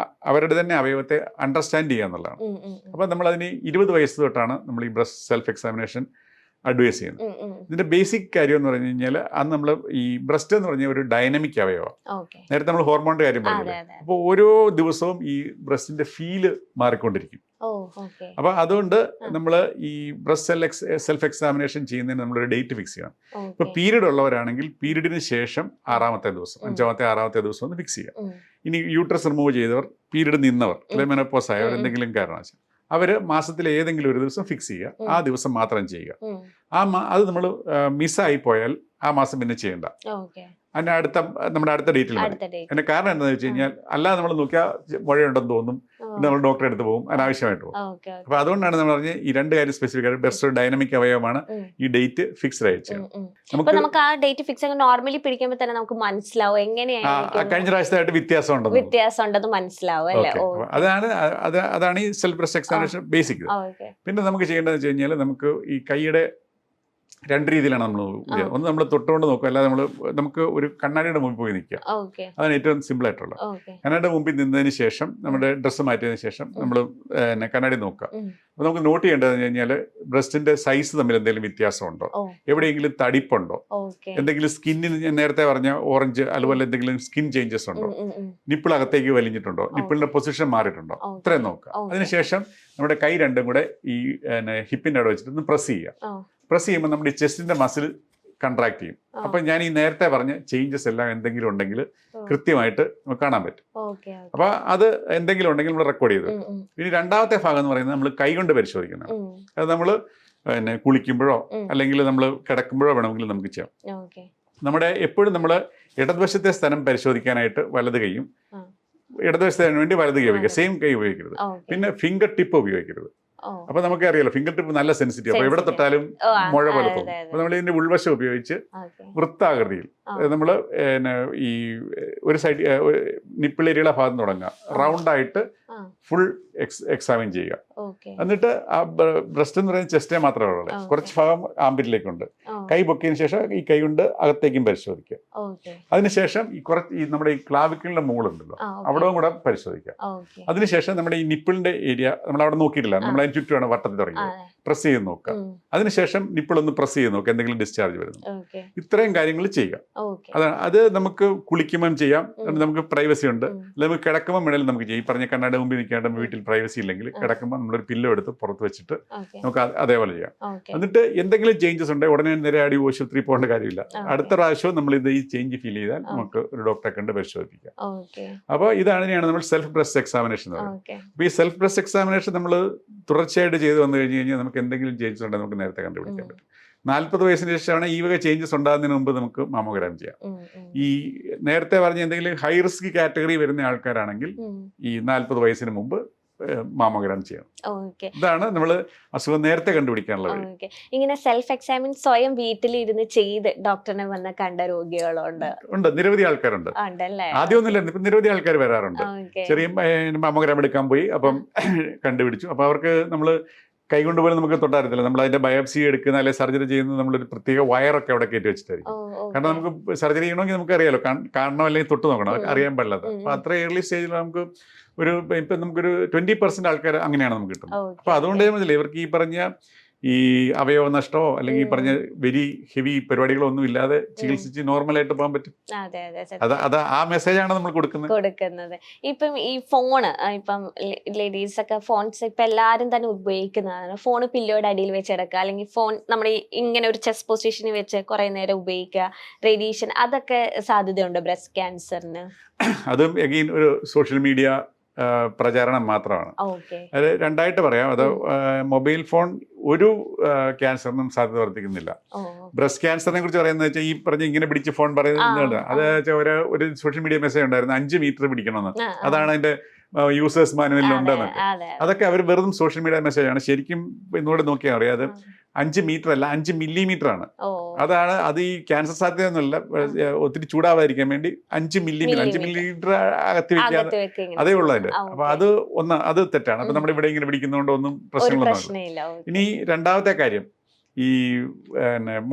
അവരുടെ തന്നെ അവയവത്തെ അണ്ടർസ്റ്റാൻഡ് ചെയ്യുക എന്നുള്ളതാണ്. അപ്പോൾ നമ്മളതിന് 20 വയസ്സ് തൊട്ടാണ് നമ്മൾ ഈ ബ്രസ്റ്റ് സെൽഫ് എക്സാമിനേഷൻ അഡ്വൈസ് ചെയ്യുന്നത്. ഇതിന്റെ ബേസിക് കാര്യം എന്ന് പറഞ്ഞു കഴിഞ്ഞാൽ അന്ന് നമ്മൾ ഈ ബ്രസ്റ്റ് എന്ന് പറഞ്ഞ ഒരു ഡൈനാമിക് അവയവമാണ്. നേരത്തെ നമ്മൾ ഹോർമോണിന്റെ കാര്യം പറഞ്ഞില്ലേ, അപ്പോൾ ഓരോ ദിവസവും ഈ ബ്രസ്റ്റിന്റെ ഫീല് മാറിക്കൊണ്ടിരിക്കും. അപ്പൊ അതുകൊണ്ട് നമ്മൾ ഈ ബ്രസ്റ്റ് സെൽഫ് എക്സാമിനേഷൻ ചെയ്യുന്നതിന് നമ്മളൊരു ഡേറ്റ് ഫിക്സ് ചെയ്യണം. ഇപ്പൊ പീരീഡ് ഉള്ളവരാണെങ്കിൽ പീരീഡിന് ശേഷം 6-ാമത്തെ ദിവസം, 5-ാമത്തെ 6-ാമത്തെ ദിവസം ഒന്ന് ഫിക്സ് ചെയ്യാം. ഇനി യൂട്രസ് റിമൂവ് ചെയ്തവർ, പീരീഡ് നിന്നവർ, അല്ലെങ്കിൽ മെനോപോസ് ആയവർ, എന്തെങ്കിലും കാരണവശാൽ അവർ മാസത്തിലെ ഏതെങ്കിലും ഒരു ദിവസം ഫിക്സ് ചെയ്യുക, ആ ദിവസം മാത്രം ചെയ്യുക. അത് നമ്മൾ മിസ്സായി പോയാൽ ആ മാസം പിന്നെ ചെയ്യണ്ട, അതിന്റെ നമ്മുടെ അടുത്ത ഡേറ്റിൽ മതി. അതിന്റെ കാരണം എന്താണെന്ന് വെച്ച് കഴിഞ്ഞാൽ അല്ലാതെ നമ്മൾ നോക്കിയാൽ മുഴയുണ്ടെന്ന് തോന്നും, പിന്നെ നമ്മൾ ഡോക്ടറെ അടുത്ത് പോകും, അനാവശ്യമായിട്ട് പോകും. അപ്പൊ അതുകൊണ്ടാണ് നമ്മൾ പറഞ്ഞത് ഈ 2 കാര്യം സ്പെസിഫിക് ആയിട്ട് ബ്രസ്റ്റ് ഡൈനാമിക് അവയവമാണ്, ഈ ഡേറ്റ് ഫിക്സ്ഡ് ആയിട്ട് നമുക്ക് ആ ഡേറ്റ് ഫിക്സ് നോർമലി പിടിക്കുമ്പോൾ തന്നെ നമുക്ക് മനസ്സിലാവും എങ്ങനെയാണ് കഴിഞ്ഞ പ്രാവശ്യമായിട്ട് വ്യത്യാസം ഉണ്ടെന്ന് മനസ്സിലാവും. അതാണ് ഈ സെൽഫ് ബ്രസ്റ്റ് എക്സാമിനേഷൻ ബേസിക്. പിന്നെ നമുക്ക് ചെയ്യേണ്ടതെന്ന് വെച്ച് കഴിഞ്ഞാൽ നമുക്ക് ഈ കൈയുടെ 2 രീതിയിലാണ് നമ്മൾ ചെയ്യുക. ഒന്ന് നമ്മൾ തൊട്ടുകൊണ്ട് നോക്കുക, അല്ലാതെ നമുക്ക് ഒരു കണ്ണാടിയുടെ മുമ്പിൽ പോയി നിൽക്കുക. അതാണ് ഏറ്റവും സിമ്പിൾ ആയിട്ടുള്ളത്. കണ്ണാടിയുടെ മുമ്പിൽ നിന്നതിന് ശേഷം നമ്മുടെ ഡ്രസ്സ് മാറ്റിയതിന് ശേഷം നമ്മൾ കണ്ണാടി നോക്കുക. അപ്പോൾ നമുക്ക് നോട്ട് ചെയ്യേണ്ടതെന്ന് കഴിഞ്ഞാൽ ബ്രസ്റ്റിന്റെ സൈസ് തമ്മിൽ എന്തെങ്കിലും വ്യത്യാസമുണ്ടോ, എവിടെയെങ്കിലും തടിപ്പുണ്ടോ, എന്തെങ്കിലും സ്കിന്നിന് ഞാൻ നേരത്തെ പറഞ്ഞ ഓറഞ്ച് അതുപോലെ എന്തെങ്കിലും സ്കിൻ ചേഞ്ചസ് ഉണ്ടോ, നിപ്പിൾ അകത്തേക്ക് വലിഞ്ഞിട്ടുണ്ടോ, നിപ്പിളിന്റെ പൊസിഷൻ മാറിയിട്ടുണ്ടോ, ഇത്രയും നോക്കുക. അതിനുശേഷം നമ്മുടെ കൈ 2ഉം കൂടെ ഈ ഹിപ്പിന്റെ അവിടെ വെച്ചിട്ട് ഒന്ന് പ്രസ് ചെയ്യുക. പ്രസ് ചെയ്യുമ്പോൾ നമ്മുടെ ഈ ചെസ്റ്റിന്റെ മസിൽ കൺട്രാക്ട് ചെയ്യും. അപ്പൊ ഞാൻ ഈ നേരത്തെ പറഞ്ഞ ചേഞ്ചസ് എല്ലാം എന്തെങ്കിലും ഉണ്ടെങ്കിൽ കൃത്യമായിട്ട് നമുക്ക് കാണാൻ പറ്റും. അപ്പൊ അത് എന്തെങ്കിലും ഉണ്ടെങ്കിൽ നമ്മൾ റെക്കോർഡ് ചെയ്തു. ഇനി രണ്ടാമത്തെ ഭാഗം എന്ന് പറയുന്നത് നമ്മൾ കൈ കൊണ്ട് പരിശോധിക്കുന്നതാണ്. അത് നമ്മൾ പിന്നെ കുളിക്കുമ്പോഴോ അല്ലെങ്കിൽ നമ്മൾ കിടക്കുമ്പോഴോ വേണമെങ്കിൽ നമുക്ക് ചെയ്യാം. നമ്മുടെ എപ്പോഴും നമ്മൾ ഇടതുവശത്തെ സ്ഥലം പരിശോധിക്കാനായിട്ട് വലത് കൈയും ഇടതുവശത്തിന് വേണ്ടി വലത് കൈ ഉപയോഗിക്കുക. സെയിം കൈ ഉപയോഗിക്കരുത്. പിന്നെ ഫിംഗർ ടിപ്പ് ഉപയോഗിക്കരുത്. അപ്പൊ നമുക്ക് അറിയാലോ ഫിംഗർ ടിപ്പ് നല്ല സെൻസിറ്റീവ്. അപ്പൊ എവിടെ തൊട്ടാലും മുഴ പോലെ തോന്നും. അപ്പൊ നമ്മൾ ഇതിന്റെ ഉൾവശം ഉപയോഗിച്ച് വൃത്താകൃതിയിൽ നമ്മൾ ഈ ഒരു സൈഡ് നിപ്പിൾ ഏരിയയുടെ ഭാഗം തുടങ്ങുക, റൗണ്ടായിട്ട് ഫുൾ എക്സാമിൻ ചെയ്യുക. എന്നിട്ട് ആ ബ്രസ്റ്റ് എന്ന് പറയുന്നത് ചെസ്റ്റേ മാത്രമേ ഉള്ളൂ. കുറച്ച് ഭാഗം ആംബിറ്റിലേക്കുണ്ട്. കൈ പൊക്കിയതിനു ശേഷം ഈ കൈ കൊണ്ട് അകത്തേക്കും പരിശോധിക്കുക. അതിനുശേഷം ഈ നമ്മുടെ ഈ ക്ലാവിക്കിളിന്റെ മുകളുണ്ടല്ലോ അവിടവും കൂടെ പരിശോധിക്കുക. അതിനുശേഷം നമ്മുടെ ഈ നിപ്പിളിന്റെ ഏരിയ നമ്മൾ അവിടെ നോക്കിയിട്ടില്ല, നമ്മൾ അതിന് ചുറ്റുമാണ് വട്ടത്തിൽ തുടങ്ങിയത്. പ്രസ് ചെയ്ത് നോക്കുക. അതിനുശേഷം നിപ്പിൾ ഒന്ന് പ്രസ് ചെയ്ത് നോക്കുക, എന്തെങ്കിലും ഡിസ്ചാർജ് വരുന്നു. ഇത്രയും കാര്യങ്ങൾ ചെയ്യുക. അതാണ്. അത് നമുക്ക് കുളിക്കുമ്പം ചെയ്യാം. നമുക്ക് പ്രൈവസി ഉണ്ട്. നമുക്ക് കിടക്കുമ്പോൾ വേണമെങ്കിലും നമുക്ക് ചെയ്യാം. ഈ പറഞ്ഞ കണ്ണാടി മുമ്പിൽ നിൽക്കാണ്ട് വീട്ടിൽ പ്രൈവസി ഇല്ലെങ്കിൽ കിടക്കുമ്പോൾ നമ്മളൊരു പില്ലോ എടുത്ത് പുറത്ത് വെച്ചിട്ട് നമുക്ക് അതേപോലെ ചെയ്യാം. എന്നിട്ട് എന്തെങ്കിലും ചേഞ്ചസ് ഉണ്ടെങ്കിൽ ഉടനെ നേരെ അടി ആശുപത്രി പോകേണ്ട കാര്യമില്ല. അടുത്ത പ്രാവശ്യവും നമ്മൾ ഇത് ഈ ചേഞ്ച് ഫീൽ ചെയ്താൽ നമുക്ക് ഒരു ഡോക്ടറെ കണ്ട് പരിശോധിക്കാം. അപ്പോൾ ഇതാണ് നമ്മൾ സെൽഫ് ബ്രസ്റ്റ് എക്സാമിനേഷൻ എന്ന് പറയുന്നത്. അപ്പോൾ ഈ സെൽഫ് ബ്രസ്റ്റ് എക്സാമിനേഷൻ നമ്മൾ തുടർച്ചയായിട്ട് ചെയ്ത് വന്നു കഴിഞ്ഞ് കഴിഞ്ഞാൽ നമുക്ക് എന്തെങ്കിലും ചേഞ്ചസ് ഉണ്ടെങ്കിൽ നമുക്ക് നേരത്തെ കണ്ടുപിടിക്കാൻ പറ്റും. 40 വയസ്സിന് ശേഷമാണ് ഈ വക ചേഞ്ചസ് ഉണ്ടാകുന്നതിന് മുമ്പ് നമുക്ക് മാമോഗ്രാം ചെയ്യാം. ഈ നേരത്തെ പറഞ്ഞ എന്തെങ്കിലും ഹൈ റിസ്ക് കാറ്റഗറി വരുന്ന ആൾക്കാരാണെങ്കിൽ ഈ 40 വയസ്സിന് മുമ്പ് മാമോഗ്രാം ചെയ്യണം. ഇതാണ് നമ്മൾ അസുഖം നേരത്തെ കണ്ടുപിടിക്കാനുള്ളത്. ഇങ്ങനെ സെൽഫ് എക്സാമിൻ സ്വയം വീട്ടിലിരുന്ന് ചെയ്ത് ഡോക്ടറിനെ വന്ന് കണ്ട രോഗികളുണ്ട്. നിരവധി ആൾക്കാരുണ്ട്. ആദ്യമൊന്നുമില്ല, ഇപ്പൊ നിരവധി ആൾക്കാർ വരാറുണ്ട്. ചെറിയ മാമോഗ്രാം എടുക്കാൻ പോയി, അപ്പം കണ്ടുപിടിച്ചു. അപ്പൊ അവർക്ക് നമ്മൾ കൈകൊണ്ട് പോലും നമുക്ക് തൊട്ടറിയത്തില്ല. നമ്മൾ അതിന്റെ ബയോപ്സി എടുക്കുന്ന അല്ലെങ്കിൽ സർജറി ചെയ്യുന്നത് നമ്മളൊരു പ്രത്യേക വയറൊക്കെ അവിടെ കയറ്റി വെച്ചിട്ടായിരിക്കും. കാരണം നമുക്ക് സർജറി ചെയ്യണമെങ്കിൽ നമുക്ക് അറിയാലോ, കാണണം അല്ലെങ്കിൽ തൊട്ട് നോക്കണം, അറിയാൻ പാടില്ലാത്ത. അപ്പൊ അത്ര ഏർലി സ്റ്റേജിൽ നമുക്ക് ഇപ്പൊ നമുക്കൊരു 20% ആൾക്കാർ അങ്ങനെയാണ് നമുക്ക് കിട്ടുന്നത്. അപ്പൊ അതുകൊണ്ട് മനസ്സിലായി ഇവർക്ക് ഈ പറഞ്ഞ ഈ അവയവ നഷ്ടമോ അല്ലെങ്കിൽ ഈ പറഞ്ഞ വെരി ഹെവി പരിപാടികളോ ഒന്നും ഇല്ലാതെ ചികിത്സിച്ച് നോർമലായിട്ട് പോകാൻ പറ്റും. അത് ആ മെസ്സേജാണ് നമ്മൾ കൊടുക്കുന്നത്. ഇപ്പം ഈ ഫോണ്, ഇപ്പം ലേഡീസ് ഒക്കെ ഫോൺസ് ഇപ്പൊ എല്ലാരും തന്നെ ഉപയോഗിക്കുന്നതാണ്. ഫോണ് പില്ലോയുടെ അടിയിൽ വെച്ചെടുക്കുക, അല്ലെങ്കിൽ ഫോൺ നമ്മുടെ ഇങ്ങനെ ഒരു ചെസ്റ്റ് പൊസിഷനിൽ വെച്ച് കുറെ നേരം ഉപയോഗിക്കുക, റേഡിയേഷൻ, അതൊക്കെ സാധ്യതയുണ്ട് ബ്രസ്റ്റ് ക്യാൻസറിന്. അതും എഗെയിൻ ഒരു സോഷ്യൽ മീഡിയ പ്രചാരണം മാത്രമാണ്. അത് രണ്ടായിട്ട് പറയാം. അത് മൊബൈൽ ഫോൺ ഒരു ക്യാൻസറിനും സാധ്യത വർദ്ധിക്കുന്നില്ല. ബ്രസ്റ്റ് ക്യാൻസറിനെ കുറിച്ച് പറയുന്നത് വെച്ചാൽ ഈ പറഞ്ഞ ഇങ്ങനെ പിടിച്ച് ഫോൺ പറയുന്നത്, അത് ഒരു സോഷ്യൽ മീഡിയ മെസ്സേജ് ഉണ്ടായിരുന്നു 5 മീറ്റർ പിടിക്കണമെന്ന്. അതാണ് അതിന്റെ യൂസേഴ്സ് മാനുവലിൽ ഉണ്ടെന്നൊക്കെ. അതൊക്കെ അവർ വെറും സോഷ്യൽ മീഡിയ മെസ്സേജാണ്. ശരിക്കും ഇന്നോട് നോക്കിയാൽ അറിയാം, അത് 5 മീറ്റർ അല്ല, 5 മില്ലിമീറ്റർ ആണ്. അതാണ്. അത് ഈ ക്യാൻസർ സാധ്യത ഒന്നുമില്ല, ഒത്തിരി ചൂടാവാതിരിക്കാൻ വേണ്ടി 5 മില്ലിമീറ്റർ അകത്തി വെക്കാതെ അതേ ഉള്ളൂ അതിന്റെ. അപ്പൊ അത് തെറ്റാണ്. അപ്പൊ നമ്മുടെ ഇവിടെ ഇങ്ങനെ പിടിക്കുന്നതുകൊണ്ട് ഒന്നും പ്രശ്നങ്ങളൊന്നുമില്ല. ഇനി രണ്ടാമത്തെ കാര്യം, ഈ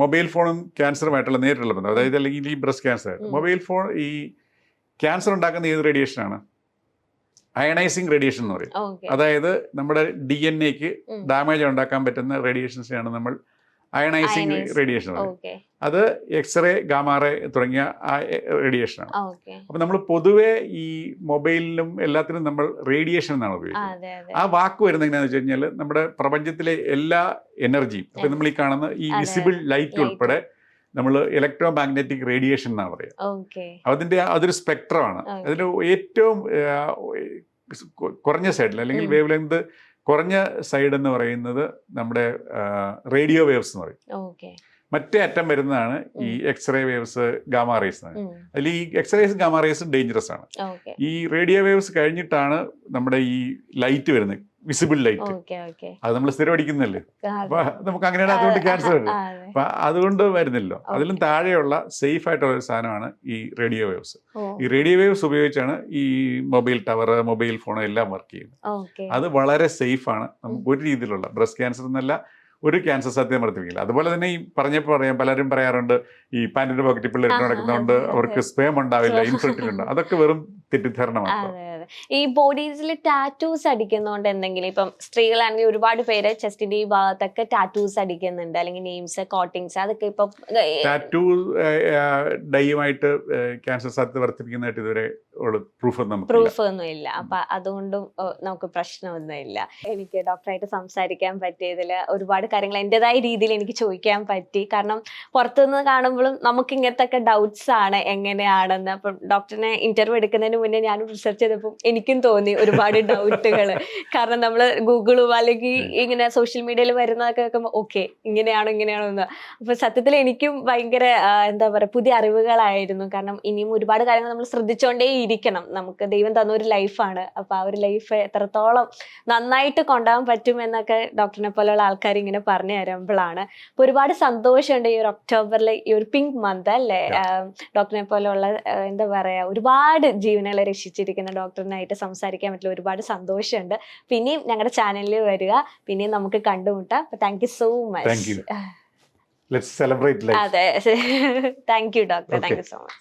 മൊബൈൽ ഫോണും ക്യാൻസറുമായിട്ടുള്ള നേരിട്ടുള്ള ബന്ധം, അതായത് അല്ലെങ്കിൽ ഈ ബ്രസ്റ്റ് ക്യാൻസർ, മൊബൈൽ ഫോൺ ഈ ക്യാൻസർ ഉണ്ടാക്കുന്ന ഏത് റേഡിയേഷനാണ്? അയണൈസിങ് റേഡിയേഷൻ എന്ന് പറയും. അതായത് നമ്മുടെ DNA-ക്ക് ഡാമേജ് ഉണ്ടാക്കാൻ പറ്റുന്ന റേഡിയേഷൻസിനാണ് നമ്മൾ അയണൈസിങ് റേഡിയേഷൻ പറയും. അത് എക്സ്റേ, ഗാമാറേ തുടങ്ങിയ ആ റേഡിയേഷനാണ്. അപ്പൊ നമ്മൾ പൊതുവെ ഈ മൊബൈലിലും എല്ലാത്തിനും നമ്മൾ റേഡിയേഷൻ എന്നാണ് ഉപയോഗിക്കുന്നത്. ആ വാക്ക് വരുന്നത് എങ്ങനെയാണെന്ന് വെച്ച് കഴിഞ്ഞാൽ നമ്മുടെ പ്രപഞ്ചത്തിലെ എല്ലാ എനർജിയും, അപ്പൊ നമ്മൾ ഈ കാണുന്ന ഈ വിസിബിൾ ലൈറ്റ് ഉൾപ്പെടെ നമ്മൾ ഇലക്ട്രോ മാഗ്നറ്റിക് റേഡിയേഷൻ എന്നാണ് പറയുക. അതൊരു സ്പെക്ട്രമാണ്. അതിൽ ഏറ്റവും കുറഞ്ഞ സൈഡിൽ അല്ലെങ്കിൽ വേവ് ലെങ്ത് കുറഞ്ഞ സൈഡ് എന്ന് പറയുന്നത് നമ്മുടെ റേഡിയോ വേവ്സ് എന്ന് പറയും. മറ്റേ അറ്റം വരുന്നതാണ് ഈ എക്സ്റേ വേവ്സ്, ഗാമാ റേസ്. അതിൽ ഈ എക്സ്റേസ്, ഗാമാ റേസ് ഡേഞ്ചറസ് ആണ്. ഈ റേഡിയോ വേവ്സ് കഴിഞ്ഞിട്ടാണ് നമ്മുടെ ഈ ലൈറ്റ് വരുന്നത്, വിസിബിൾ ലൈറ്റ്. അത് നമ്മൾ സ്ഥിരം അടിക്കുന്നല്ലേ, അപ്പൊ നമുക്ക് അങ്ങനെയാണ്. അതുകൊണ്ട് ക്യാൻസർ വരും. അപ്പൊ അതുകൊണ്ട് വരുന്നില്ലോ. അതിലും താഴെയുള്ള സേഫ് ആയിട്ടുള്ള ഒരു സാധനമാണ് ഈ റേഡിയോ വേവ്സ്. ഈ റേഡിയോ വേവ്സ് ഉപയോഗിച്ചാണ് ഈ മൊബൈൽ ടവർ, മൊബൈൽ ഫോൺ എല്ലാം വർക്ക് ചെയ്യുന്നത്. അത് വളരെ സേഫ് ആണ്. നമുക്ക് ഒരു രീതിയിലുള്ള ബ്രസ്റ്റ് ക്യാൻസർ എന്നല്ല, ഒരു ക്യാൻസർ സാധ്യത വർദ്ധിപ്പിക്കില്ല. അതുപോലെ തന്നെ ഈ പലരും പറയാറുണ്ട് ഈ പാന്റിന്റെ പോക്കറ്റിൽ പിള്ളേർ നടക്കുന്നതുകൊണ്ട് അവർക്ക് സ്പേം ഉണ്ടാവില്ല, ഇൻഫെർട്ടിലിറ്റി ഉണ്ട്. അതൊക്കെ വെറും തെറ്റിദ്ധാരണമാണ്. ഈ ബോഡീസിൽ ടാറ്റൂസ് അടിക്കുന്നതുകൊണ്ട് എന്തെങ്കിലും, ഇപ്പം സ്ത്രീകളാണെങ്കിൽ ഒരുപാട് പേര് ചെസ്റ്റിന്റെ ഈ ഭാഗത്തൊക്കെ ടാറ്റൂസ് അടിക്കുന്നുണ്ട്, അല്ലെങ്കിൽ നെയിംസ്, കോട്ടിങ്സ്, അതൊക്കെ ഇപ്പം ടാറ്റൂ ഡൈയുമായിട്ട് ക്യാൻസർ സാധ്യത വർദ്ധിപ്പിക്കുന്നതായിട്ട് ഇതുവരെ പ്രൂഫ് ഒന്നും ഇല്ല. അപ്പൊ അതുകൊണ്ടും നമുക്ക് പ്രശ്നമൊന്നും ഇല്ല. എനിക്ക് ഡോക്ടറായിട്ട് സംസാരിക്കാൻ പറ്റിയതിൽ ഒരുപാട് കാര്യങ്ങൾ എന്റേതായ രീതിയിൽ എനിക്ക് ചോദിക്കാൻ പറ്റി. കാരണം പുറത്തുനിന്ന് കാണുമ്പോഴും നമുക്ക് ഇങ്ങനത്തെ ഒക്കെ ഡൗട്ട്സ് ആണ് എങ്ങനെയാണെന്ന്. അപ്പം ഡോക്ടറിനെ ഇന്റർവ്യൂ എടുക്കുന്നതിന് മുന്നേ ഞാനും റിസർച്ച് ചെയ്തപ്പോൾ എനിക്കും തോന്നി ഒരുപാട് ഡൗട്ടുകൾ. കാരണം നമ്മൾ ഗൂഗിളും അല്ലെങ്കിൽ ഇങ്ങനെ സോഷ്യൽ മീഡിയയിൽ വരുന്നതൊക്കെ വെക്കുമ്പോൾ ഓക്കെ ഇങ്ങനെയാണോ എന്ന്. അപ്പൊ സത്യത്തിൽ എനിക്കും ഭയങ്കര എന്താ പറയുക പുതിയ അറിവുകളായിരുന്നു. കാരണം ഇനിയും ഒരുപാട് കാര്യങ്ങൾ നമ്മൾ ശ്രദ്ധിച്ചുകൊണ്ടേ ഇരിക്കണം. നമുക്ക് ദൈവം തന്ന ഒരു ലൈഫാണ്. അപ്പൊ ആ ഒരു ലൈഫ് എത്രത്തോളം നന്നായിട്ട് കൊണ്ടുപോകാൻ പറ്റുമെന്നൊക്കെ ഡോക്ടറിനെ പോലെയുള്ള ആൾക്കാർ ഇങ്ങനെ പറഞ്ഞു തരുമ്പോഴാണ്. അപ്പൊ ഒരുപാട് സന്തോഷമുണ്ട് ഈ ഒരു ഒക്ടോബറിലെ ഈ ഒരു പിങ്ക് മന്ത് അല്ലേ. ഡോക്ടറിനെ പോലെയുള്ള എന്താ പറയാ ഒരുപാട് ജീവനുകളെ രക്ഷിച്ചിരിക്കുന്ന ഡോക്ടറിനായിട്ട് സംസാരിക്കാൻ പറ്റില്ല. ഒരുപാട് സന്തോഷമുണ്ട്. പിന്നെയും ഞങ്ങളുടെ ചാനലിൽ വരിക, പിന്നെയും നമുക്ക് കണ്ടുമുട്ടാം. Thank you so much. Let's celebrate life. അതെ, thank you doctor. Thank you so much.